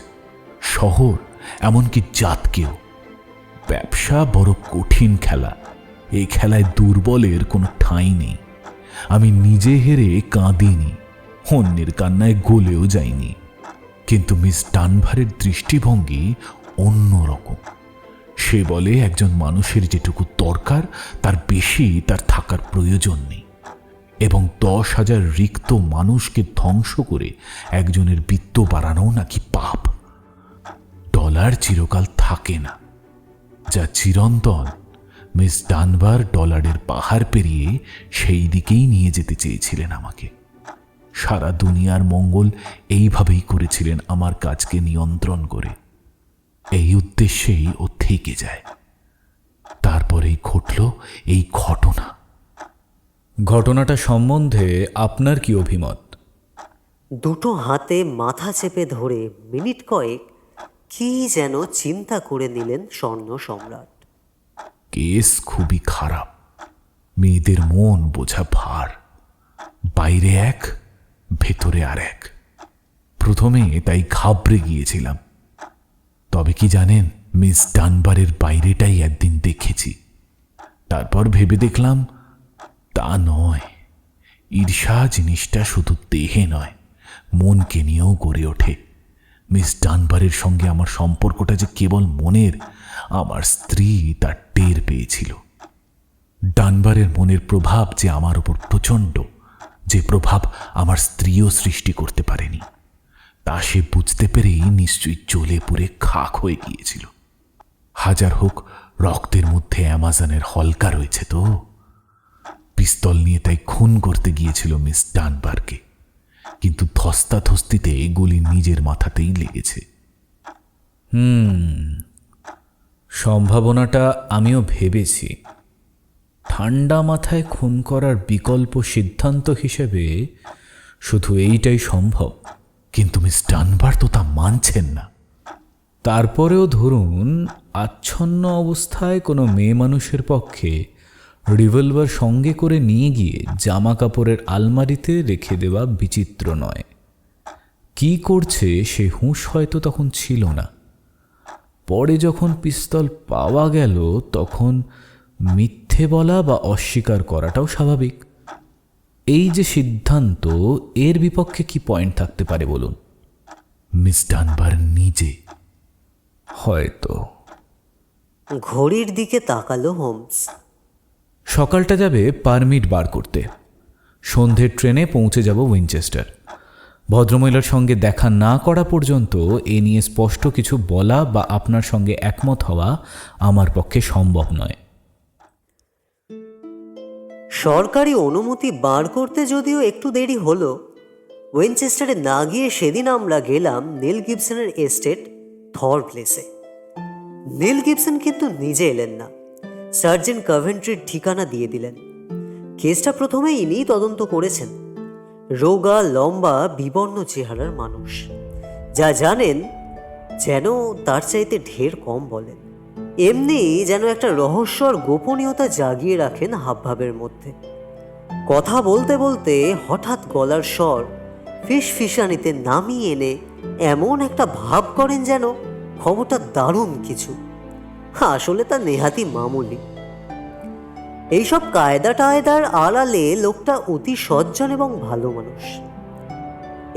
শহর, এমনকি জাতকেও। ব্যবসা বড় কঠিন খেলা। এই খেলায় দুর্বলের কোনো ঠাঁই নেই। আমি নিজে হেরে কাঁদিনি, অন্যের কান্নায় গলেও যাইনি। কিন্তু মিস ডানভারের দৃষ্টিভঙ্গি অন্যরকম। সে বলে একজন মানুষের যেটুকু দরকার তার বেশি তার থাকার প্রয়োজন নেই, এবং 10,000 রিক্ত মানুষকে ধ্বংস করে একজনের বিত্ত বাড়ানো নাকি পাপ। ডলার চিরকাল থাকে না, যা চিরন্তন। মিস ডানবার ডলারের পাহাড় পেরিয়ে সেই দিকেই নিয়ে যেতে চেয়েছিলেন আমাকে। সারা দুনিয়ার মঙ্গল এইভাবেই করেছিলেন আমার কাজকে নিয়ন্ত্রণ করে। এই উদ্দেশ্যেই ও থেকে যায়। তারপরেই ঘটল এই ঘটনা। ঘটনাটা সম্বন্ধে আপনার কি অভিমত? দুটো হাতে মাথা চেপে ধরে মিনিট কয়েক কি যেন চিন্তা করে নিলেন স্বর্ণ সম্রাট। কেস খুবই খারাপ। মেয়েদের মন বোঝা ভার। বাইরে এক, ভেতরে আর এক। প্রথমে তাই ঘাবড়ে গিয়েছিলাম। তবে কি জানেন, মিস ডানবারের বাইরেটাই একদিন দেখেছি। তারপর ভেবে দেখলাম তা নয়। ঈর্ষা জিনিসটা শুধু দেহে নয়, মনকে নিয়েও গড়ে ওঠে। মিস ডানবারের সঙ্গে আমার সম্পর্কটা যে কেবল মনের, আমার স্ত্রী তার টের পেয়েছিল। ডানবারের মনের প্রভাব যে আমার উপর প্রচণ্ড, যে প্রভাব আমার স্ত্রীও সৃষ্টি করতে পারেনি, তা সে বুঝতে পেরেই নিশ্চয়ই জ্বলে পুড়ে খাক হয়ে গিয়েছিল। হাজার হোক, রক্তের মধ্যে অ্যামাজনের হলকা রয়েছে তো। পিস্তল নিয়ে তাই খুন করতে গিয়েছিল মিস ডানবারকে, কিন্তু ধস্তাধস্তিতে গুলি নিজের মাথাতেই লেগেছে। সম্ভাবনাটা আমিও ভেবেছি। ঠান্ডা মাথায় খুন করার বিকল্প সিদ্ধান্ত হিসেবে শুধু এইটাই সম্ভব। কিন্তু মিস ডানবার তো তা মানছেন না। তারপরেও ধরুন, আচ্ছন্ন অবস্থায় কোনো মেয়ে মানুষের পক্ষে রিভলভার সঙ্গে করে নিয়ে গিয়ে জামা কাপড়ের আলমারিতে রেখে দেওয়া বিচিত্র নয়। কি করছে সে হুঁশ হয়তো তখন ছিল না। পরে যখন পিস্তল পাওয়া গেল তখন মিথ্যে বলা বা অস্বীকার করাটাও স্বাভাবিক। এই যে সিদ্ধান্ত, এর বিপক্ষে কি পয়েন্ট থাকতে পারে বলুন? মিস ডানবার নিজে। হয়তো। ঘড়ির দিকে তাকালো হোমস। সকালটা যাবে পারমিট বার করতে। সন্ধ্যের ট্রেনে পৌঁছে যাব উইনচেস্টার। ভদ্রমহিলার সঙ্গে দেখা না করা পর্যন্ত এ নিয়ে স্পষ্ট কিছু বলা বা আপনার সঙ্গে একমত হওয়া আমার পক্ষে সম্ভব নয়। সরকারি অনুমতি বার করতে যদিও একটু দেরি হলো, উইনচেস্টারে না গিয়ে সেদিন আমরা গেলাম নীল গিবসনের এস্টেট থর প্লেসে। নীল গিবসন কিন্তু নিজে এলেন না, সার্জেন্ট কভেন্ট্রির ঠিকানা দিয়ে দিলেন। কেসটা প্রথমে ইনিই তদন্ত করেছেন। রোগা, লম্বা, বিবর্ণ চেহারার মানুষ। যা জানেন যেন তার চাইতে ঢের কম বলেন। এমনি যেন একটা রহস্য আর গোপনীয়তা জাগিয়ে রাখেন হাবভাবের মধ্যে। কথা বলতে বলতে হঠাৎ গলার স্বর ফিসফিসানিতে নামিয়ে এনে এমন একটা ভাব করেন যেন খবরটা দারুণ কিছু। আসলে তা নেহাতি মামুলি। এইসব কায়দা টায়দার আড়ালে লোকটা অতি সজ্জন এবং ভালো মানুষ।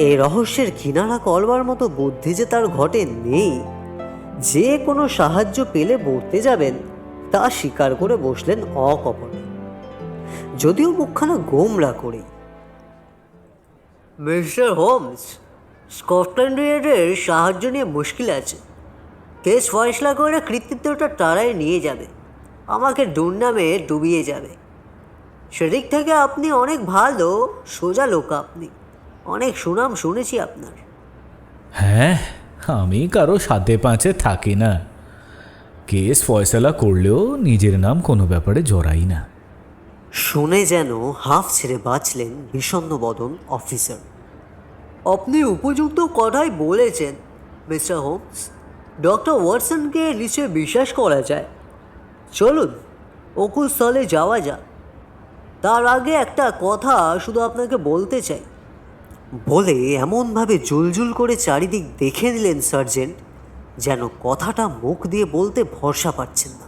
এই রহস্যের কিনারা করবার মতো বুদ্ধি যে তার ঘটে নেই। যে কোনো সাহায্য পেলে বলতে যাবেন তা স্বীকার করে বসলেন অকপটে, যদিও মুখখানা গোমরা করে। মিস্টার হোমস, স্কটল্যান্ড ইয়ার্ডের সাহায্য নিয়ে মুশকিল আছে। কেস ফয়সলা করে কৃতিত্বটা তারাই নিয়ে যাবে, আমাকে দুর্নামে ডুবিয়ে যাবে। সেদিক থেকে আপনি অনেক ভালো, সোজা লোক। আপনি অনেক সুনাম শুনেছি আপনার। হ্যাঁ, আমি কারো সাথে পাঁচে থাকি না। কেস ফয়সালা করলেও নিজের নাম কোনো ব্যাপারে জড়াই না। শুনে যেন হাফ ছেড়ে বাঁচলেন বিষণ্ণ বদন অফিসার। আপনি উপযুক্ত কথাই বলেছেন মিস্টার হোমস। ডক্টর ওয়াটসনকে নিশ্চয় বিশ্বাস করা যায়। চলুন অকুস্থলে যাওয়া যাক। তার আগে একটা কথা শুধু আপনাকে বলতে চাই। বলে এমনভাবে জুলজুল করে চারিদিক দেখে নিলেন সার্জেন্ট যেন কথাটা মুখ দিয়ে বলতে ভরসা পাচ্ছেন না।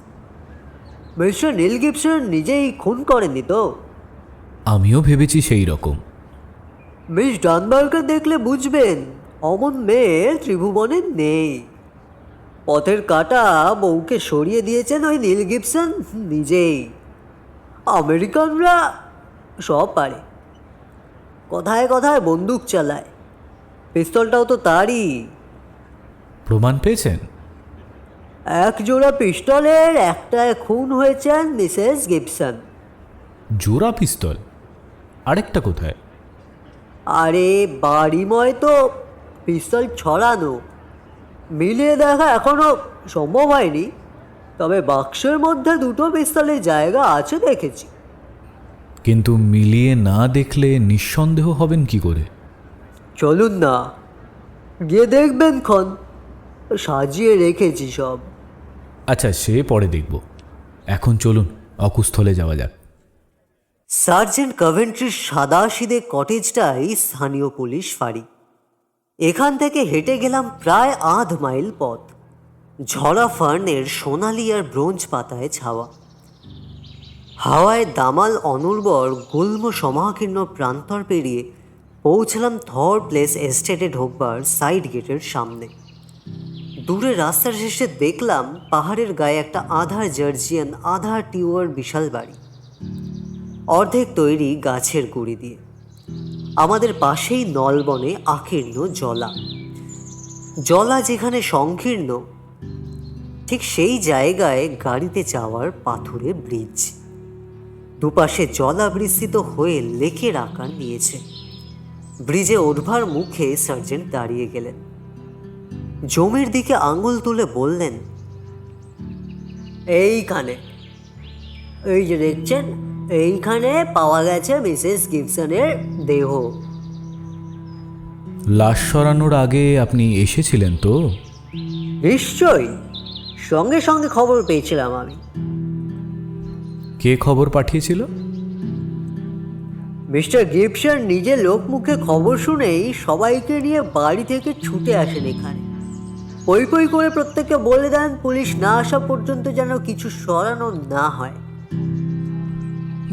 মিস্টার নীল গিবসন নিজেই খুন করেননি তো? আমিও ভেবেছি সেই রকম। মিস ডানবারকে দেখলে বুঝবেন অমন মেয়ে ত্রিভুবনে নেই। পথের কাঁটা বউকে সরিয়ে দিয়েছেন ওই নীল গিবসন নিজেই। আমেরিকানরা সব পারে, কথায় কথায় বন্দুক চালায়। পিস্তলটাও তো তারই। প্রমাণ পেয়েছেন? এক জোড়া পিস্তলের একটায় খুন হয়েছেন মিসেস গিবসন। জোড়া পিস্তল? আরেকটা কোথায়? আরে বাড়িময় তো পিস্তল ছড়ানো, মিলিয়ে দেখা এখনো সম্ভব হয়নি। তবে বাক্সের মধ্যে দুটো পিস্তলের জায়গা আছে দেখেছি। কিন্তু মিলিয়ে না দেখলে নিঃসন্দেহ হবেন কি করে? চলুন না, গিয়ে দেখবেন ক্ষণ। সাজিয়ে রেখেছি সব। আচ্ছা, সে পরে দেখব। এখন চলুন অকুস্থলে যাওয়া যাক। সার্জেন্ট কভেন্ট্রির সাদাসিধে কটেজটাই স্থানীয় পুলিশ ফাঁড়ি। এখান থেকে হেঁটে গেলাম প্রায় 1/2 মাইল পথ। ঝরা ফার্নের সোনালি আর ব্রোঞ্জ পাতায় ছাওয়া। হাওয়ায় দামাল অনুর্বর গুল্ম সমাকীর্ণ প্রান্তর পেরিয়ে পৌঁছলাম থর প্লেস এস্টেটে ঢোকবার সাইড গেটের সামনে। দূরে রাস্তার শেষে দেখলাম পাহাড়ের গায়ে একটা আধা জর্জিয়ান আধা টিউয়ার বিশাল বাড়ি, অর্ধেক তৈরি গাছের গুঁড়ি দিয়ে। আমাদের পাশেই নলবনে আকীর্ণ জলা। জলা যেখানে সংকীর্ণ, ঠিক সেই জায়গায় গাড়িতে যাওয়ার পাথুরে ব্রিজ। দুপাশে জলা বিস্তৃত হয়ে লেকের আকার নিয়েছে। ব্রিজে ওঠবার মুখে সার্জেন্ট দাঁড়িয়ে গেলেন। জমির দিকে আঙুল তুলে বললেন, এইখানে। এই যে দেখছেন, এইখানে পাওয়া গেছে মিসেস গিবসনের দেহ। লাশ সরানোর আগে আপনি এসেছিলেন তো? নিশ্চয়ই, সঙ্গে সঙ্গে খবর পেয়েছিলাম আমি। কে খবর পাঠিয়েছিল? মিস্টার গিবসন নিজে লোকমুখে খবর শুনেই সবাইকে নিয়ে বাড়ি থেকে ছুটে আসেন এখানে। পই পই করে প্রত্যেককে বলে দেন পুলিশ না আসা পর্যন্ত যেন কিছু সরানো না হয়।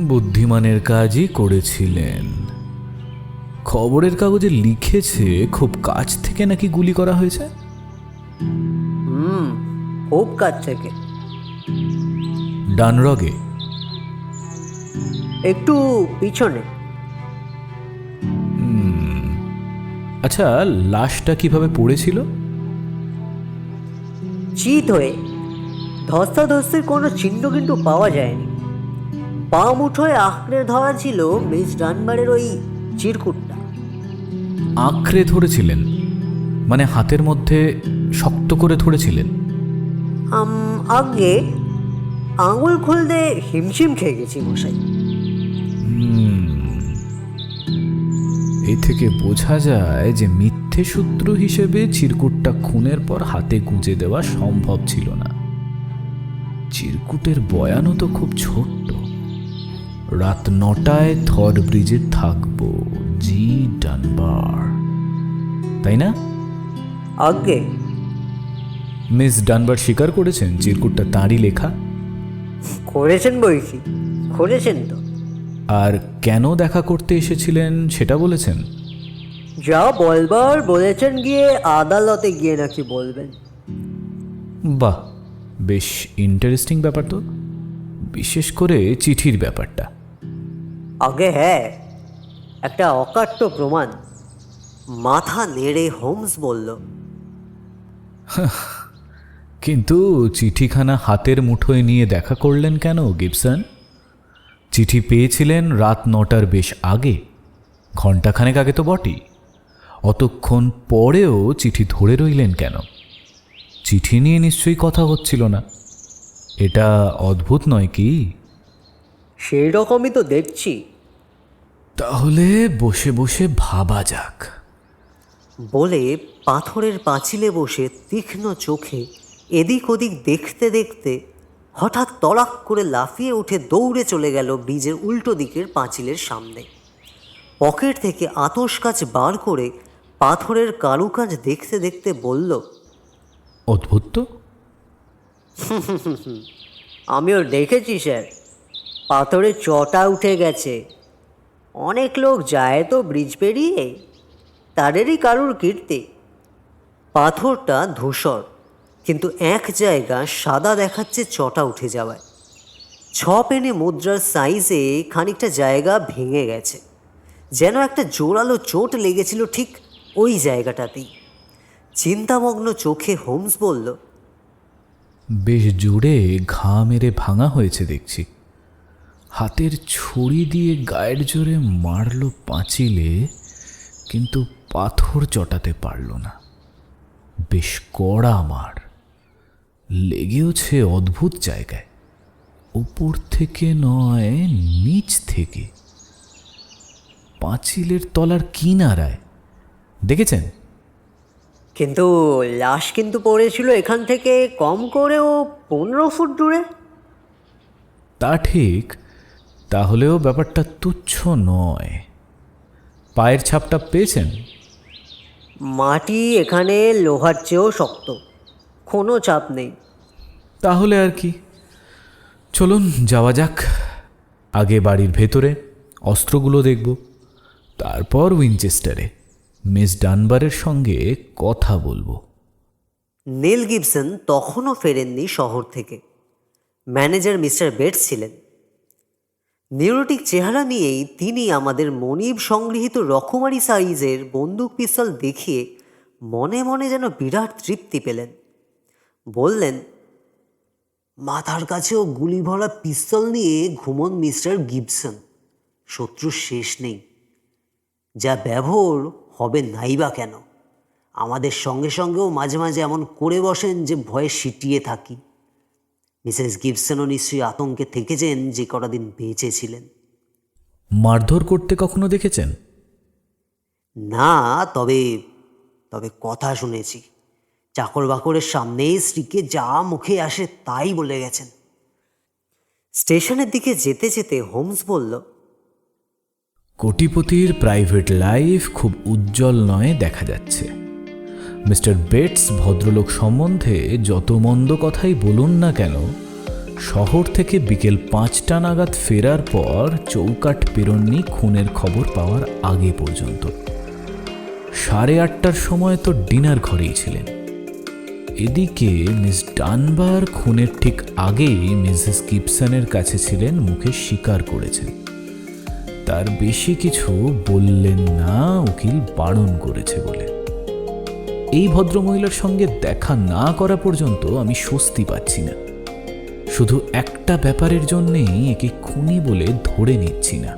বুদ্ধিমানের কাজই করেছিলেন। খবরের কাগজে লিখেছে খুব কাছ থেকে নাকি গুলি করা হয়েছে। খুব কাছ থেকে। ডানরগে? একটু পিছনে। আচ্ছা, লাশটা কিভাবে পড়েছিল? চিত হয়ে। ধস্তাধস্তির কোনো চিহ্ন কিন্তু পাওয়া যায়নি। পা মুঠোয় আঁকড়ে ধরা ছিল মিস ডানবারের ওই চিরকুটটা। আঁকড়ে ধরেছিলেন মানে হাতের মধ্যে শক্ত করে ধরেছিলেন? আগে আঙুল খুলতে হিমশিম খেয়ে গেছি মশাই। এই থেকে বোঝা যায় যে মিথ্যে সূত্র হিসেবে চিরকুটটা খুনের পর হাতে গুঁজে দেওয়া সম্ভব ছিল না। চিরকুটের বয়ানও তো খুব ছোট্ট। রাত 9টায় থর ব্রিজে থাকবো, জি ডানবার, তাই না? আগে মিস ডানবার স্বীকার করেছেন চিরকুটটা তাঁরই লেখা? করেছেন বই কি, করেছেন তো। আর কেন দেখা করতে এসেছিলেন সেটা বলেছেন? যা বলবার বলেছেন গিয়ে আদালতে গিয়ে নাকি বলবেন। বাহ, বেশ ইন্টারেস্টিং ব্যাপার তো, বিশেষ করে চিঠির ব্যাপারটা। আগে হ্যাঁ, একটা অকাট্য প্রমাণ। মাথা নেড়ে হোমস বলল। কিন্তু চিঠিখানা হাতের মুঠোয় নিয়ে দেখা করলেন কেন গিবসন? চিঠি পেয়েছিলেন রাত 9টার বেশ আগে, ঘণ্টাখানেক আগে তো বটেই। অতক্ষণ পরেও চিঠি ধরে রইলেন কেন? চিঠি নিয়ে নিশ্চয়ই কথা হচ্ছিল না। এটা অদ্ভুত নয় কি? সেই রকমই তো দেখছি। তাহলে বসে বসে ভাবা যাক। বলে পাথরের পাঁচিলে বসে তীক্ষ্ণ চোখে এদিক ওদিক দেখতে দেখতে হঠাৎ তড়াক করে লাফিয়ে উঠে দৌড়ে চলে গেল ব্রিজের উল্টো দিকের পাঁচিলের সামনে। পকেট থেকে আতস কাচ বার করে পাথরের কারুকাজ দেখতে দেখতে বলল, অদ্ভুত তো। আমিও দেখেছি স্যার, পাথরের চটা উঠে গেছে। অনেক লোক যায় তো ব্রিজ পেরিয়ে, তাদেরই কারুর কীর্তি। পাথরটা ধূসর, কিন্তু এক জায়গা সাদা দেখাচ্ছে চটা উঠে যাওয়ায়। 6 পেনে মুদ্রার সাইজে খানিকটা জায়গা ভেঙে গেছে, যেন একটা জোরালো চোট লেগেছিল ঠিক ওই জায়গাটাতেই। চিন্তামগ্ন চোখে হোমস বলল, বেশ জোরে ঘা মেরে ভাঙা হয়েছে দেখছি। হাতের ছুরি দিয়ে গায়ের জোরে মারল পাঁচিলে, কিন্তু পাথর চটাতে পারল না। বেশ কড়া মার, লেগেওছে অদ্ভুত জায়গায়, উপর থেকে নয় নিচ থেকে, পাঁচিলের তলার কিনারায়। দেখেছেন? কিন্তু লাশ কিন্তু পড়েছিল এখান থেকে কম করেও 15 ফুট দূরে। তা ঠিক, তাহলেও ব্যাপারটা তুচ্ছ নয়। পায়ের ছাপটা পেয়েছেন? মাটি এখানে লোহার চেয়েও শক্ত, কোনো চাপ নেই। তাহলে আর কি, চলুন যাওয়া যাক। আগে বাড়ির ভেতরে অস্ত্রগুলো দেখব, তারপর উইনচেস্টারে মিস ডানবারের সঙ্গে কথা বলবো। নীল গিবসন তখনও ফেরেননি শহর থেকে। ম্যানেজার মিস্টার বেটস ছিলেন। নিউরোটিক চেহারা নিয়েই তিনি আমাদের মনিব সংগৃহীত রকমারি সাইজের বন্দুক পিস্তল দেখিয়ে মনে মনে যেন বিরাট তৃপ্তি পেলেন। বললেন, মাথার কাছেও গুলি ভরা পিস্তল নিয়ে ঘুমন মিস্টার গিবসন। শত্রুর শেষ নেই। যা ব্যবহার হবে নাইবা কেন, আমাদের সঙ্গে সঙ্গেও মাঝে মাঝে এমন করে বসেন যে ভয়ে সিটিয়ে থাকি। মিসেস গিবসনও নিশ্চয়ই আতঙ্কে থেকেছেন যে কটা দিন বেঁচে ছিলেন। মারধর করতে কখনো দেখেছেন? না, তবে তবে কথা শুনেছি, চাকর বাকরের সামনেই স্ত্রীকে যা মুখে আসে তাই বলে গেছেন। স্টেশনের দিকে যেতে যেতে হোমস বলল, কোটিপতির প্রাইভেট লাইফ খুব উজ্জ্বল নয় দেখা যাচ্ছে। মিস্টার বেটস ভদ্রলোক সম্বন্ধে যত মন্দ কথাই বলুন না কেন, শহর থেকে বিকেল 5টা নাগাদ ফেরার পর চৌকাঠ পেরোননি খুনের খবর পাওয়ার আগে পর্যন্ত। 8:30টার সময় তো ডিনার ঘরেই ছিলেন। এদিকে মিস ডানবার খুনের ঠিক আগেই মিসেস গিবসনের কাছে ছিলেন, মুখে স্বীকার করেছেন। তার বেশি কিছু বললেন না, উকিল বারণ করেছে বলে। এই ভদ্রমহিলার সঙ্গে দেখা না করা পর্যন্ত আমি স্বস্তি পাচ্ছি না। শুধু একটা ব্যাপারের জন্যেই একে খুনি বলে ধরে নিচ্ছি না।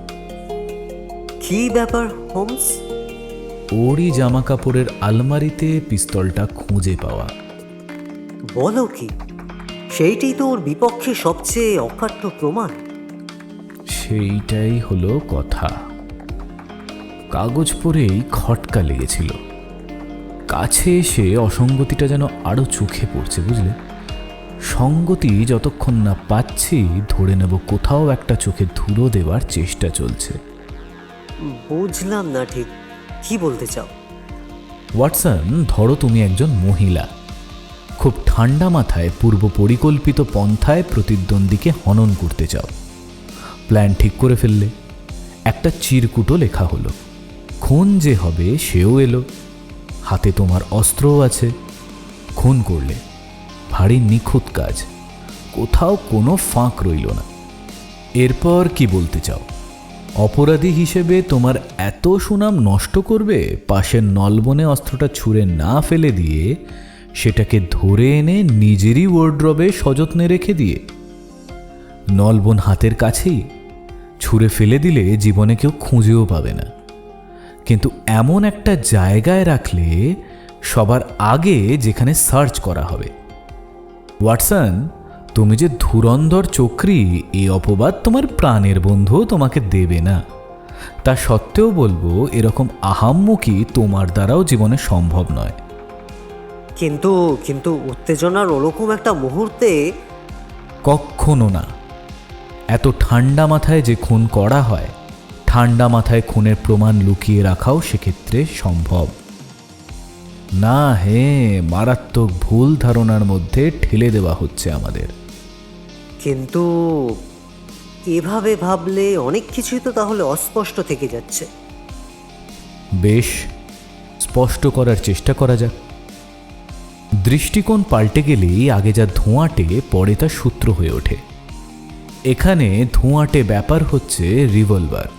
কি ব্যাপার হোমস? ওরই জামা কাপড়ের আলমারিতে পিস্তলটা খুঁজে পাওয়া। বলো কি? সেইটাই তো ওর বিপক্ষে সবচেয়ে অকাট্য প্রমাণ। সেইটাই হলো কথা। কাগজ পড়েই খটকা লেগেছিল। কাছে এসে অসঙ্গতিটা যেন আরো চোখে পড়ছে, বুঝলে? সঙ্গতি যতক্ষণ না পাচ্ছি, ধরে নেব কোথাও একটা চোখে ধুলো দেওয়ার চেষ্টা চলছে। বুঝলাম না ঠিক, কি বলতে চাও? ওয়াটসন, ধরো তুমি একজন মহিলা, খুব ঠান্ডা মাথায় পূর্ব পরিকল্পিত পন্থায় প্রতিদ্বন্দ্বীকে হনন করতে চাও। প্ল্যান ঠিক করে ফেললে, একটা চিরকুটও লেখা হলো, খুন যে হবে সেও এলো, হাতে তোমার অস্ত্রও আছে। খুন করলে, ভারী নিখুঁত কাজ, কোথাও কোনো ফাঁক রইল না। এরপর কি বলতে চাও? অপরাধী হিসেবে তোমার এত সুনাম নষ্ট করবে পাশের নলবনে অস্ত্রটা ছুঁড়ে না ফেলে দিয়ে, সেটাকে ধরে এনে নিজেরই ওয়ার্ড্রবে সযত্নে রেখে দিয়ে? নলবন হাতের কাছেই, ছুঁড়ে ফেলে দিলে জীবনে কেউ খুঁজেও পাবে না। কিন্তু এমন একটা জায়গায় রাখলে সবার আগে, যেখানে সার্চ করা হবে। ওয়াটসন, তুমি যে ধুরন্ধর চক্রী, এই অপবাদ তোমার প্রাণের বন্ধু তোমাকে দেবে না। তা সত্ত্বেও বলবো, এরকম আহাম্মকি তোমার দ্বারাও জীবনে সম্ভব নয়। কিন্তু কিন্তু উত্তেজনার ওরকম একটা মুহূর্তে কক্ষনো না। এত ঠান্ডা মাথায় যে খুন করা হয়, ঠান্ডা মাথায় খুনের প্রমাণ লুকিয়ে রাখাও সেক্ষেত্রে সম্ভব না। হে, মারাত্মক ভুল ধারণার মধ্যে ঠেলে দেওয়া হচ্ছে আমাদের। কিন্তু এভাবে ভাবলে অনেক কিছুই তো তাহলে অস্পষ্ট থেকে যাচ্ছে। বেশ, স্পষ্ট করার চেষ্টা করা যাক। দৃষ্টিকোণ পাল্টে গেলেই আগে যা ধোঁয়াটে, পরে তা সূত্র হয়ে ওঠে। এখানে ধোঁয়াটে ব্যাপার হচ্ছে রিভলভার।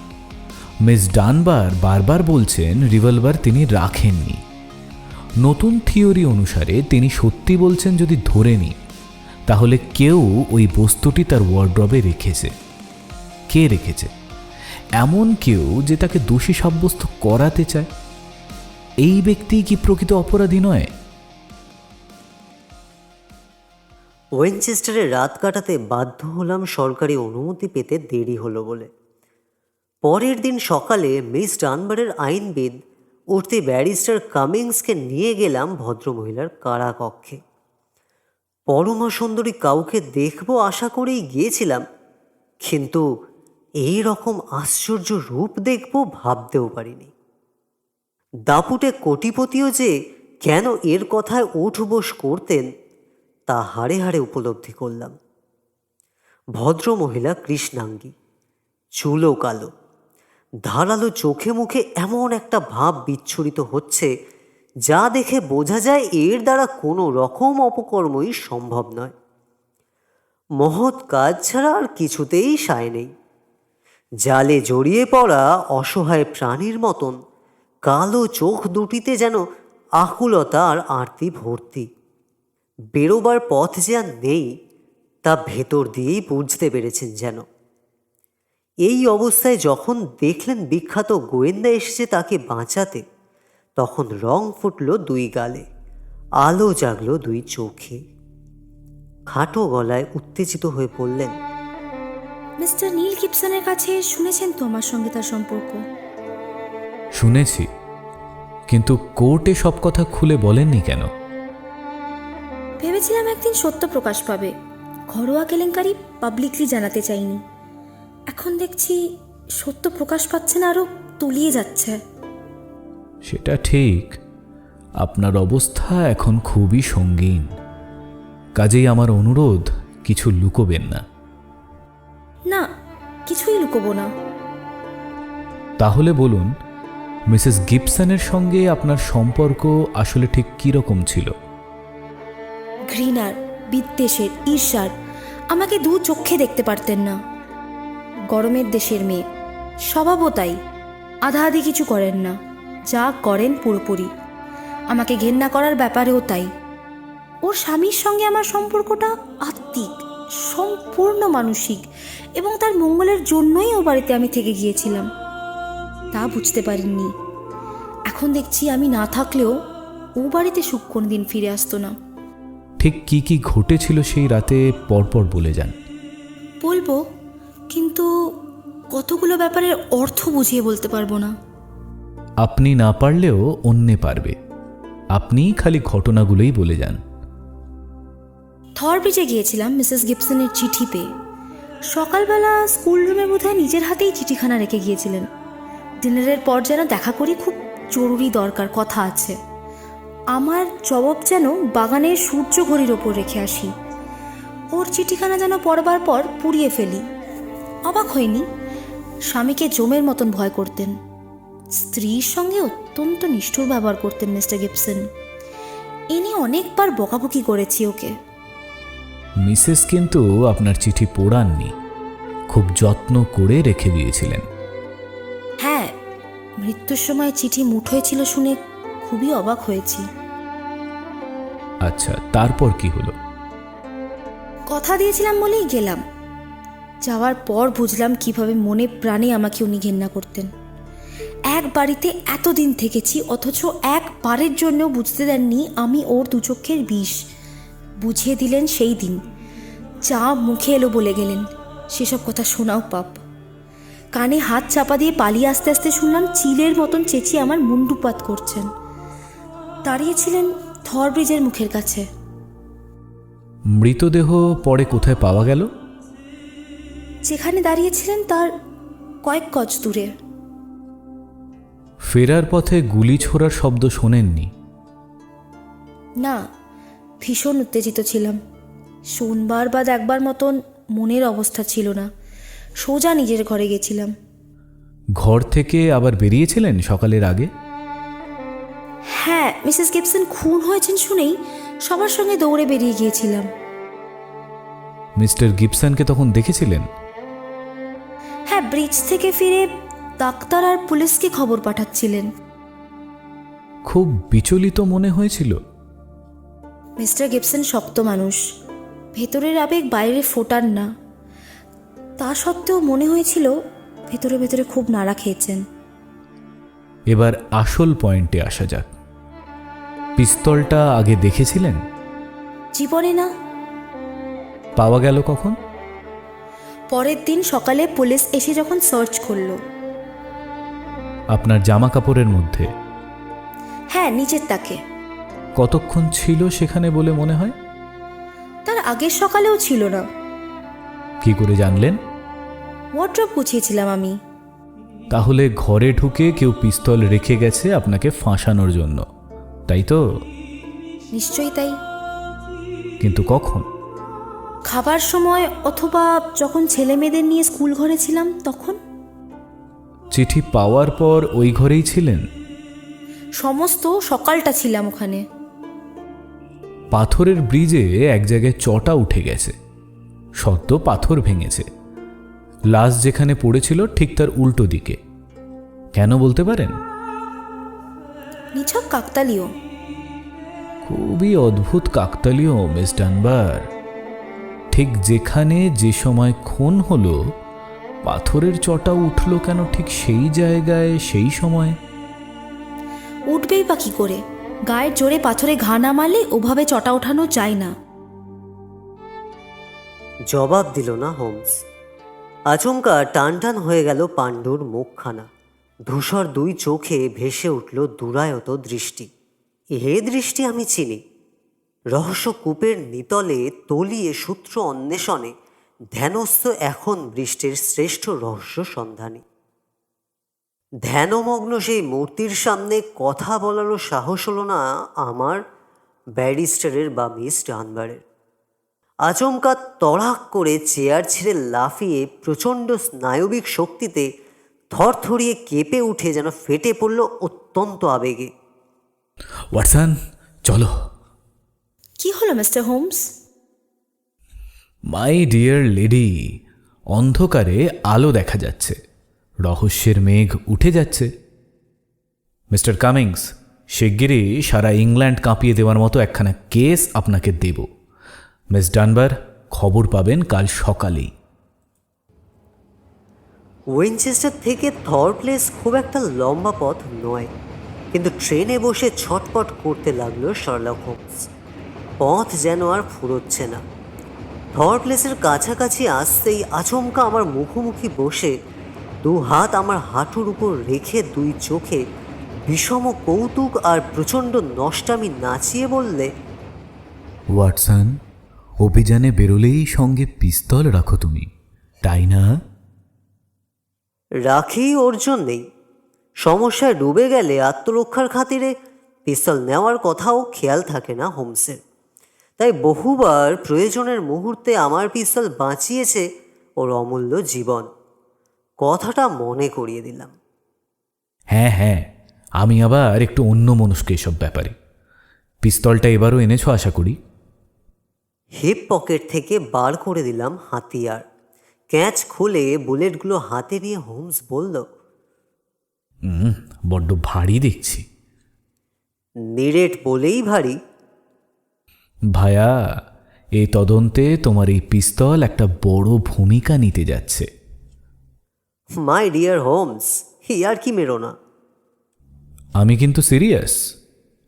মিস ডানবার বারবার বলছেন রিভলভার তিনি রাখেননি। নতুন থিওরি অনুসারে তিনি সত্যি বলছেন যদি ধরে নিই, তাহলে কেউ ওই বস্তুটি তার ওয়ার্ড্রবে রেখেছে। কে রেখেছে? এমন কেউ যে তাকে দোষী সাব্যস্ত করাতে চায়। এই ব্যক্তি কি প্রকৃত অপরাধী নয়? ওয়েনচেস্টারে রাত কাটাতে বাধ্য হলাম সরকারি অনুমতি পেতে দেরি হলো বলে। পরের দিন সকালে মিস ডানবারের আইনবিদ উঠতি ব্যারিস্টার কামিংসকে নিয়ে গেলাম ভদ্রমহিলার কারাকক্ষে। পরমা সুন্দরী কাউকে দেখব আশা করেই গিয়েছিলাম, কিন্তু এই রকম আশ্চর্য রূপ দেখব ভাবতেও পারিনি। দাপুটে কোটিপতিও যে কেন এর কথায় উঠবোস করতেন তা হাড়ে হাড়ে উপলব্ধি করলাম। ভদ্রমহিলা কৃষ্ণাঙ্গী, চুলও কালো, ধারালো চোখে মুখে এমন একটা ভাব বিচ্ছুরিত হচ্ছে যা দেখে বোঝা যায় এর দ্বারা কোনো রকম অপকর্মই সম্ভব নয়। মহৎ কাজ ছাড়া আর কিছুতেই সায় নেই। জালে জড়িয়ে পড়া অসহায় প্রাণীর মতন কালো চোখ দুটিতে যেন আকুলতা আর আরতি ভর্তি। বেরোবার পথ যে আর নেই তা ভেতর দিয়েই বুঝতে পেরেছেন যেন। এই অবস্থায় যখন দেখলেন বিখ্যাত গোয়েন্দা এসেছে তাকে বাঁচাতে, তখন রং ফুটল দুই গালে, আলো জাগলো দুই চোখে। খাটো গলায় উত্তেজিত হয়ে বললেন, মিস্টার নীল গিবসনের কাছে শুনেছেন তো আমার সঙ্গে তার সম্পর্ক? শুনেছি, কিন্তু কোর্টে সব কথা খুলে বলেননি কেন? ভেবেছিলাম একদিন সত্য প্রকাশ পাবে, ঘরোয়া কেলেঙ্কারি পাবলিকলি জানাতে চাইনি। এখন দেখছি সত্য প্রকাশ পাচ্ছে না, আরও তলিয়ে যাচ্ছে। সেটা ঠিক, আপনার অবস্থা এখন খুবই সঙ্গীন। কাজেই আমার অনুরোধ, কিছু লুকোবেন না। না, কিছুই লুকোবো না। তাহলে বলুন, মিসেস গিবসনের সঙ্গে আপনার সম্পর্ক আসলে ঠিক কী রকম ছিল? ঘৃণার, বিদ্বেষের, ঈর্ষার। আমাকে দু চোখে দেখতে পারতেন না। গরমের দেশের মেয়ে, স্বভাবও তাই। আধা আধি কিছু করেন না, যা করেন পুরোপুরি। আমাকে ঘেন্না করার ব্যাপারেও তাই। ওর স্বামীর সঙ্গে আমার সম্পর্কটা আত্মিক, সম্পূর্ণ মানসিক, এবং তার মঙ্গলের জন্যই ও বাড়িতে আমি থেকে গিয়েছিলাম। তা বুঝতে পারিনি। এখন দেখছি আমি না থাকলেও ও বাড়িতে সুখ কোনদিন ফিরে আসতো না। ঠিক কি কি ঘটেছিল সেই রাতে পরপর বলে যান। বলবো, কিন্তু কতগুলো ব্যাপারের অর্থ বুঝিয়ে বলতে পারবো না। আপনি না পারলেও অন্যে পারবে, আপনি খালি ঘটনাগুলোই বলে যান। থর ব্রিজে গিয়েছিলাম মিসেস গিবসনের চিঠি পেয়ে। সকালবেলা স্কুল রুমে বোধহয় নিজের হাতেই চিঠিখানা রেখে গিয়েছিলেন। ডিনারের পর যেন দেখা করি, খুব জরুরি দরকার, কথা আছে। আমার জবাব যেন বাগানের সূর্য ঘড়ির ওপর রেখে আসি। ওর চিঠিখানা যেন পড়বার পর পুড়িয়ে ফেলি। অবাক হয়নি। স্বামীকে জমের মতন ভয় করতেন, স্ত্রীর সঙ্গে অত্যন্ত নিষ্ঠুর ব্যবহার করতেন মিস্টার গিবসন। এ নিয়ে অনেকবার বকাবকি করেছি ওকে। মিসেস কিন্তু আপনার চিঠি পোড়াননি, খুব যত্ন করে রেখে দিয়েছিলেন। হ্যাঁ, মৃত্যুর সময় চিঠি মুঠোয় ছিল শুনে খুবই অবাক হয়েছি। আচ্ছা, তারপর কি হলো? কথা দিয়েছিলাম বলেই গেলাম। যাওয়ার পর বুঝলাম কিভাবে মনে প্রাণে আমাকে উনি ঘেন্না করতেন। এক বাড়িতে এতদিন থেকেছি, অথচ একবারের জন্য বুঝতে দেননি আমি ওর দুচক্ষের বিষ। বুঝিয়ে দিলেন সেই দিন। যা মুখে এলো বলে গেলেন, সেসব কথা শোনাও পাপ। কানে হাত চাপা দিয়ে পালিয়ে আস্তে আস্তে শুনলাম চিলের মতন চেঁচিয়ে আমার মুন্ডুপাত করছেন। দাঁড়িয়েছিলেন থর ব্রিজের মুখের কাছে। মৃতদেহ পরে কোথায় পাওয়া গেল? যেখানে দাঁড়িয়েছিলেন তার কয়েক গজ দূরে। ফেরার পথে গুলি ছোড়ার শব্দ শোনেননি? না, ভীষণ উত্তেজিত ছিলাম। শোনবার বা দেখবার মতন মনের অবস্থা ছিল না। সোজা নিজের ঘরে গেছিলাম। ঘর থেকে আবার বেরিয়েছিলেন সকালের আগে? হ্যাঁ, মিসেস গিবসন খুন হয়েছেন শুনেই সবার সঙ্গে দৌড়ে বেরিয়ে গিয়েছিলাম। মিস্টার গিবসনকে তখন দেখেছিলেন? হ্যাঁ, ব্রিজ থেকে ফিরে ডাক্তার আর পুলিশকে খবর পাঠাচ্ছিলেন। খুব বিচলিত মনে হয়েছিল? মিস্টার গিবসন শক্ত মানুষ, ভেতরের আবেগ বাইরে ফোটান না। তা সত্ত্বেও মনে হয়েছিল ভেতরে ভেতরে খুব নাড়া খেয়েছেন। এবার আসল পয়েন্টে আসা যাক। পিস্তলটা আগে দেখেছিলেন? জীবনে না। পাওয়া গেল কখন? পরের দিন সকালে পুলিশ এসে যখন সার্চ করলো। আপনার জামা কাপড়ের মধ্যে? হ্যাঁ, নিচের তাকে। কতক্ষণ ছিল সেখানে বলে মনে হয়? তার আগের সকালেও ছিল না। কি করে জানলেন? ওয়ার্ড্রপ গুছিয়েছিলাম আমি। তাহলে ঘরে ঢুকে কেউ পিস্তল রেখে গেছে আপনাকে ফাঁসানোর জন্য, তাই তো? নিশ্চয়ই তাই। কিন্তু কখন? খাবার সময়, অথবা যখন ছেলে মেয়েদের নিয়ে স্কুল ঘরে ছিলাম তখন। চিঠি পাওয়ার পর ওই ঘরেই ছিলেন? সমস্ত সকালটা ছিলাম ওখানে। পাথরের ব্রিজে এক জায়গায় চটা উঠে গেছে, সদ্য পাথর ভেঙেছে। লাশ যেখানে পড়েছিল ঠিক তার উল্টো দিকে। কেন বলতে পারেন? নিছক কাকতালীয়। খুবই অদ্ভুত কাকতালীয় মিস ডানবার। ঠিক যেখানে যে সময় খুন হলো, পাথরের চটা উঠল কেন ঠিক সেই জায়গায় সেই সময়? উঠবেই বা কি করে? গায়ের জোরে পাথরে ঘা না মারলে ওভাবে চটা ওঠানো যায় না। জবাব দিল না হোমস। আচমকা টান টান হয়ে গেল পাণ্ডুর মুখখানা। ধূসর দুই চোখে ভেসে উঠল দুরায়ত দৃষ্টি। এ দৃষ্টি আমি চিনি। রহস্য কূপের নিতলে তলিয়ে সূত্র অন্বেষণে ধ্যানস্থ এখন বৃষ্টির শ্রেষ্ঠ রহস্য সন্ধানী। ধ্যানমগ্ন সেই মূর্তির সামনে কথা বলারও সাহস হলো না আমার ব্যারিস্টারের বা মিস ডানবারের। আচমকা তড়াক করে চেয়ার ছেড়ে লাফিয়ে প্রচণ্ড স্নায়বিক শক্তিতে থরথরিয়ে কেঁপে উঠে যেন ফেটে পড়ল অত্যন্ত আবেগে। ওয়াটসন, চলো। কি হলো mister Holmes? My dear lady, অন্ধকারে আলো দেখা যাচ্ছে, রহস্যের মেঘ উঠে যাচ্ছে। মিস্টার কামিংস, শিগগিরই সারা ইংল্যান্ড কাঁপিয়ে দেওয়ার মতো একখানা কেস আপনাকে দেব। মিস ডানবার, খবর পাবেন কাল সকালেই। উইনচেস্টার থেকে থর প্লেস খুব একটা লম্বা পথ নয়, কিন্তু ট্রেনে বসে ছটপট করতে লাগলো শার্লক হোমস। পথ যেন আর ফুরোচ্ছে না। থর প্লেসের কাছাকাছি আসতেই আচমকা আমার মুখোমুখি বসে দু হাত আমার হাঁটুর উপর রেখে দুই চোখে বিষম কৌতুক আর প্রচণ্ড নষ্টামি নাচিয়ে বললে, ওয়াটসন, অভিযানে বেরোলেই সঙ্গে পিস্তল রাখো তুমি, তাই না? রাখি ওর জন্যেই। সমস্যায় ডুবে গেলে আত্মরক্ষার খাতিরে পিস্তল নেওয়ার কথাও খেয়াল থাকে না হোমসের। তাই বহুবার প্রয়োজনের মুহূর্তে আমার পিস্তল বাঁচিয়েছে ওর অমূল্য জীবন। কথাটা মনে করিয়ে দিলাম। হ্যাঁ হ্যাঁ, আমি আবার একটু অন্যমনস্ক এসব ব্যাপারে। পিস্তলটা এবারও এনেছো আশা করি। হিপ পকেট থেকে বার করে দিলাম হাতিয়ার। ক্যাচ খুলে বুলেটগুলো হাতে নিয়ে হোমস বলল, বড্ড ভারী দেখছি। নিরেট বলেই ভারী। ভায়া, এই তদন্তে তোমার এই পিস্তল একটা বড় ভূমিকা নিতে যাচ্ছে। মাই ডিয়ার হোমস, আর কি মেরো না। আমি কিন্তু সিরিয়াস।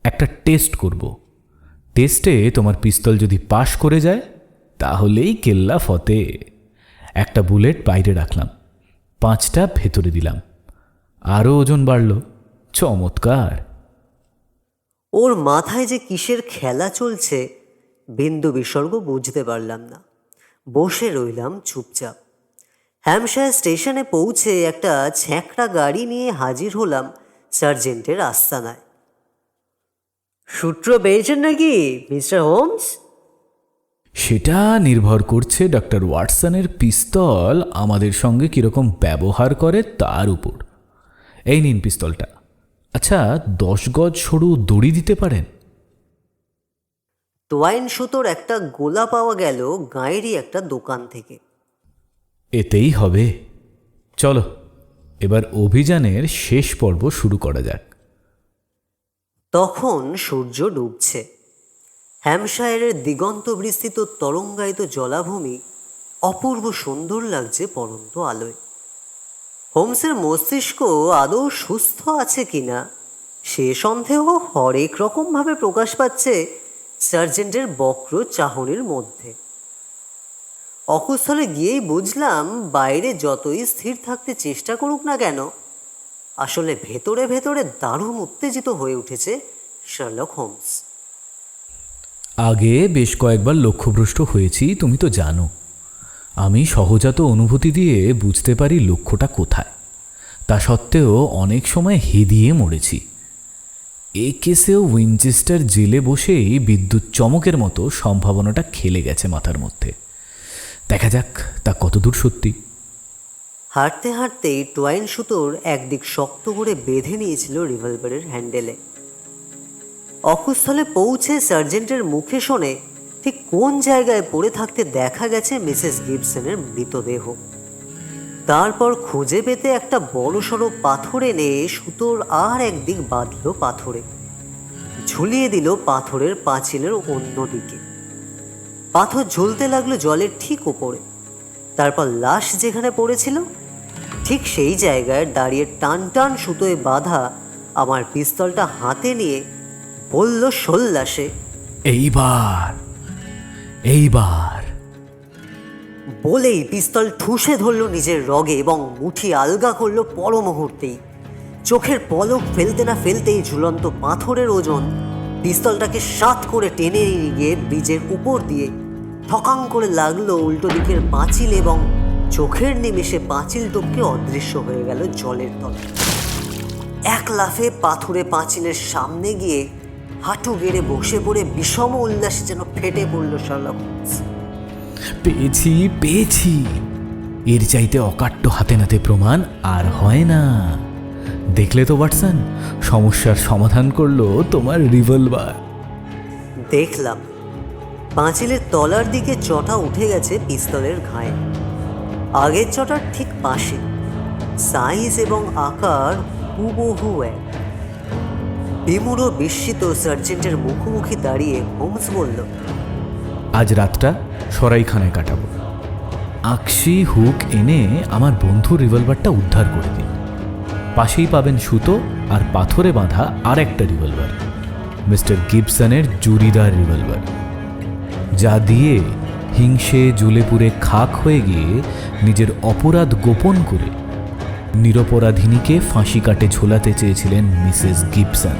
একটা টেস্ট করব। টেস্টে তোমার পিস্তল যদি পাশ করে যায় তাহলেই কেল্লা ফতে। একটা বুলেট বাইরে রাখলাম, 5টা ভেতরে দিলাম, আরও ওজন বাড়ল। চমৎকার। ওর মাথায় যে কিসের খেলা চলছে বিন্দু বিসর্গ বুঝতে পারলাম না। বসে রইলাম চুপচাপ। হ্যাম্পশায়ার স্টেশনে পৌঁছে একটা ছ্যাঁকড়া গাড়ি নিয়ে হাজির হলাম সার্জেন্টের আস্তানায়। সূত্র পেয়েছেন নাকি মিস্টার হোমস? সেটা নির্ভর করছে ডক্টর ওয়াটসনের পিস্তল আমাদের সঙ্গে কীরকম ব্যবহার করে তার উপর। এই নিন পিস্তলটা। আচ্ছা, 10 গজ সরু দড়ি দিতে পারেন? তোয়াইন সুতোর একটা গোলা পাওয়া গেল গাঁয়েরই একটা দোকান থেকে। এতেই হবে। চলো, এবার অভিযানের শেষ পর্ব শুরু করা যাক। তখন সূর্য ডুবছে। হ্যাম্পশায়ারের দিগন্ত বিস্তৃত তরঙ্গায়িত জলাভূমি অপূর্ব সুন্দর লাগছে পরন্ত আলোয়। হোমসের মস্তিষ্ক আদৌ সুস্থ আছে কিনা সে সন্দেহ হরেক রকমভাবে প্রকাশ পাচ্ছে সার্জেন্টের বক্র চাহনির মধ্যে। অকুস্থলে গিয়েই বুঝলাম, বাইরে যতই স্থির থাকতে চেষ্টা করুক না কেন, আসলে ভেতরে ভেতরে দারুণ উত্তেজিত হয়ে উঠেছে শার্লক হোমস। আগে বেশ কয়েকবার লক্ষ্যভ্রষ্ট হয়েছি, তুমি তো জানো। আমি সহজাত অনুভূতি দিয়ে বুঝতে পারি লক্ষ্যটা কোথায়। তা সত্ত্বেও অনেক সময় হেদিয়ে মরেছি। এ কেসেও উইনচেস্টার জেলে বসেই বিদ্যুৎ চমকের মতো সম্ভাবনাটা খেলে গেছে মাথার মধ্যে। দেখা যাক তা কতদূর সত্যি। হাঁটতে হাঁটতেই টোয়াইন সুতোর একদিক শক্ত করে বেঁধে নিয়েছিল রিভলভারের হ্যান্ডেলে। অকুস্থলে পৌঁছে সার্জেন্টের মুখে শোনে ঠিক কোন জায়গায় পড়ে থাকতে দেখা গেছে মিসেস গিবসনের মৃতদেহ। তারপর খুঁজে পেতে একটা বড়সড় পাথর এনে সুতোর আর একদিক বাঁধল পাথরে, ঝুলিয়ে দিল পাথরের পাঁচিলের অন্যদিকে। পাথর ঝুলতে লাগলো জলের ঠিক ওপরে। তারপর লাশ যেখানে পড়েছিল ঠিক সেই জায়গায় দাঁড়িয়ে টান টান সুতোয় বাঁধা আমার পিস্তলটা হাতে নিয়ে বলল সল্লাসে, এইবার এইবার। বলেই পিস্তল ঠুসে ধরল নিজের রগে এবং মুঠি আলগা করলো পর মুহূর্তেই। চোখের পলক ফেলতে না ফেলতেই ঝুলন্ত পাথরের ওজন পিস্তলটাকে সাত করে টেনে নিয়ে গিয়ে ব্রিজের উপর দিয়ে ঠকাং করে লাগলো উল্টো দিকের পাঁচিল এবং চোখের নিমেষে পাঁচিল টপকে অদৃশ্য হয়ে গেল জলের তলায়। এক লাফে পাথুরে পাঁচিলের সামনে গিয়ে হাঁটু গেড়ে বসে পড়ে বিষম উল্লাসে যেন ফেটে পড়ল শার্লক হোমস। পেয়েছি পেয়েছি, এর চাইতে অকাট্য হাতে নাতে প্রমাণ আর হয় না। দেখলে তো ওয়াটসন, সমস্যার সমাধান করলো তোমার রিভলভার। দেখলাম পাঁচিলের তলার দিকে চটা উঠে গেছে পিস্তলের ঘায়ে, আগের চটার ঠিক পাশে। সাইজ এবং আকার হুবহু এক। বিমূঢ় বিস্মিত সার্জেন্টের মুখোমুখি দাঁড়িয়ে হোমস বলল, আজ রাতটা সরাইখানায় কাটাবো। আকশি হুক এনে আমার বন্ধুর রিভলভারটা উদ্ধার করে দিন। পাশেই পাবেন সুতো আর পাথরে বাঁধা আর একটা রিভলভার, মিস্টার গিবসনের জুরিদার রিভলভার, যা দিয়ে হিংসে জ্বলে পুড়ে খাক হয়ে গিয়ে নিজের অপরাধ গোপন করে নিরপরাধিনীকে ফাঁসি কাটে ঝোলাতে চেয়েছিলেন মিসেস গিবসন।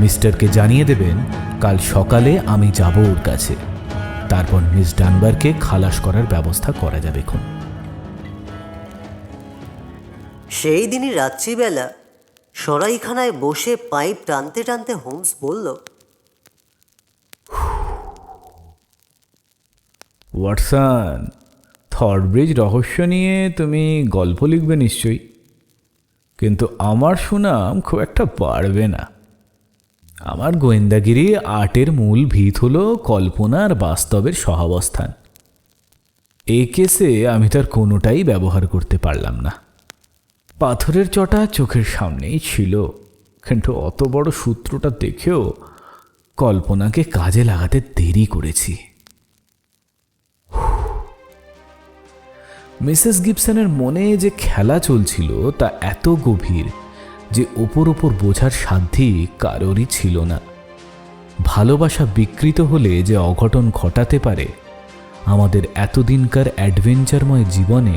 মিস্টারকে জানিয়ে দেবেন কাল সকালে আমি যাব ওর কাছে, তারপর মিস ডানবারকে খালাস করার ব্যবস্থা করা যাবে। এখন সেই দিনই রাত্রিবেলা সরাইখানায় বসে পাইপ টানতে টানতে হোমস বলল, ওয়াটসন, থরব্রিজ রহস্য নিয়ে তুমি গল্প লিখবে নিশ্চয়ই, কিন্তু আমার সুনাম খুব একটা পারবে না। আমার গোয়েন্দাগিরি আর্টের মূল ভিত হলো কল্পনা আর বাস্তবের সহাবস্থান। এই কেসে আমি তার কোনোটাই ব্যবহার করতে পারলাম না। পাথরের চটা চোখের সামনেই ছিল, কিন্তু অত বড় সূত্রটা দেখেও কল্পনাকে কাজে লাগাতে দেরি করেছি। মিসেস গিবসনের মনে যে খেলা চলছিল তা এত গভীর যে ওপর বোঝার সাধ্যই কারোরই ছিল না। ভালোবাসা বিকৃত হলে যে অঘটন ঘটাতে পারে আমাদের এতদিনকার অ্যাডভেঞ্চারময় জীবনে,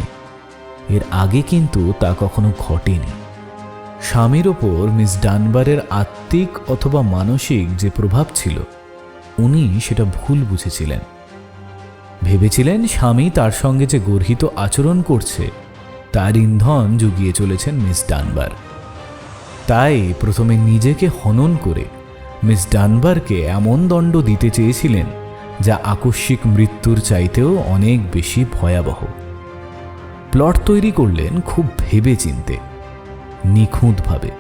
এর আগে কিন্তু তা কখনো ঘটেনি। স্বামীর ওপর মিস ডানবারের আত্মিক অথবা মানসিক যে প্রভাব ছিল, উনি সেটা ভুল বুঝেছিলেন। ভেবেছিলেন স্বামী তার সঙ্গে যে গর্হিত আচরণ করছে তার ইন্ধন জুগিয়ে চলেছেন মিস ডানবার। তাই প্রথমে নিজেকে হনন করে মিস ডানবারকে এমন দণ্ড দিতে চেয়েছিলেন যা আকস্মিক মৃত্যুর চাইতেও অনেক বেশি ভয়াবহ। প্লট তৈরি করলেন খুব ভেবে চিনতে, নিখুঁতভাবে।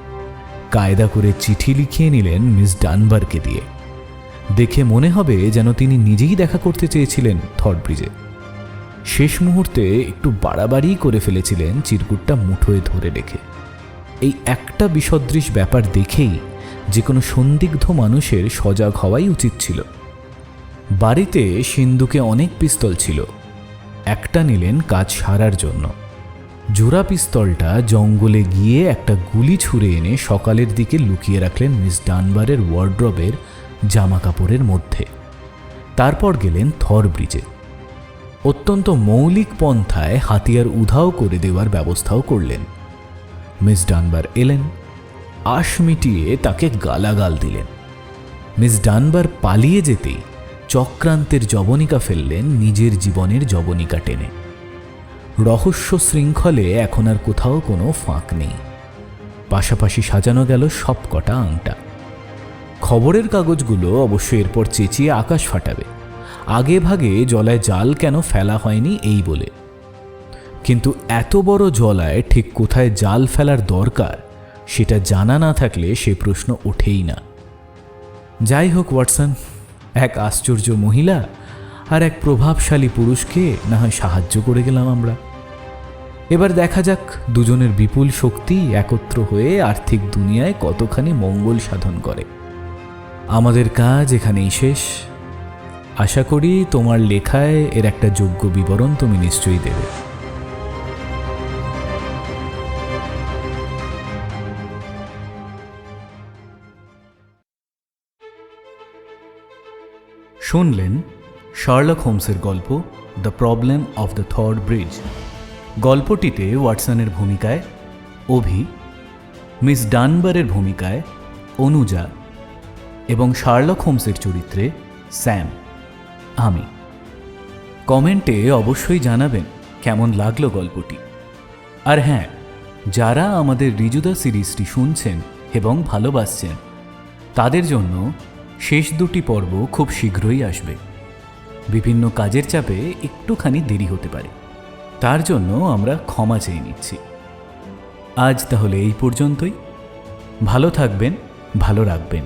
কায়দা করে চিঠি লিখিয়ে নিলেন মিস ডানবারকে দিয়ে। দেখে মনে হবে যেন তিনি নিজেই দেখা করতে চেয়েছিলেন থরব্রিজে। শেষ মুহূর্তে একটু বাড়াবাড়ি করে ফেলেছিলেন চিরকুটটা মুঠোয় ধরে রেখে। এই একটা বিসদৃশ ব্যাপার দেখেই যে কোনো সন্দিগ্ধ মানুষের সজাগ হওয়াই উচিত ছিল। বাড়িতে সিন্ধুকে অনেক পিস্তল ছিল, একটা নিলেন কাজ সারার জন্য। জোড়া পিস্তলটা জঙ্গলে গিয়ে একটা গুলি ছুঁড়ে এনে সকালের দিকে লুকিয়ে রাখলেন মিস ডানবারের ওয়ার্ড্রবের জামা কাপড়ের মধ্যে। তারপর গেলেন থরব্রিজে। অত্যন্ত মৌলিক পন্থায় হাতিয়ার উধাও করে দেওয়ার ব্যবস্থাও করলেন। মিস ডানবার এলেন, আশ মিটিয়ে তাকে গালাগাল দিলেন। মিস ডানবার পালিয়ে যেতেই চক্রান্তের জবনিকা ফেললেন নিজের জীবনের জবনিকা টেনে। রহস্য শৃঙ্খলে এখন আর কোথাও কোনো ফাঁক নেই। পাশাপাশি সাজানো গেল সব কটা আংটা। খবরের কাগজগুলো অবশ্য এরপর চেঁচিয়ে আকাশ ফাটাবে, আগে ভাগে জলায় জাল কেন ফেলা হয়নি এই বলে। কিন্তু এত বড় জলায় ঠিক কোথায় জাল ফেলার দরকার সেটা জানা না থাকলে সে প্রশ্ন ওঠেই না। যাই হোক ওয়াটসন, এক আশ্চর্য মহিলা আর এক প্রভাবশালী পুরুষকে না হয় সাহায্য করে গেলাম আমরা। এবার দেখা যাক দুজনের বিপুল শক্তি একত্র হয়ে আর্থিক দুনিয়ায় কতখানি মঙ্গল সাধন করে। আমাদের কাজ এখানেই শেষ। আশা করি তোমার লেখায় এর একটা যোগ্য বিবরণ তুমি নিশ্চয়ই দেবে। শুনলেন শার্লক হোমসের গল্প the problem of the third bridge. গল্পটিতে ওয়াটসনের ভূমিকায় অভি, মিস ডানবারের ভূমিকায় অনুজা এবং শার্লক হোমসের চরিত্রে স্যাম, আমি। কমেন্টে অবশ্যই জানাবেন কেমন লাগলো গল্পটি। আর হ্যাঁ, যারা আমাদের রিজুদা সিরিজটি শুনছেন এবং ভালোবাসছেন তাদের জন্য শেষ দুটি পর্ব খুব শীঘ্রই আসবে। বিভিন্ন কাজের চাপে একটুখানি দেরি হতে পারে, তার জন্য আমরা ক্ষমা চেয়ে নিচ্ছি। আজ তাহলে এই পর্যন্তই। ভালো থাকবেন, ভালো রাখবেন।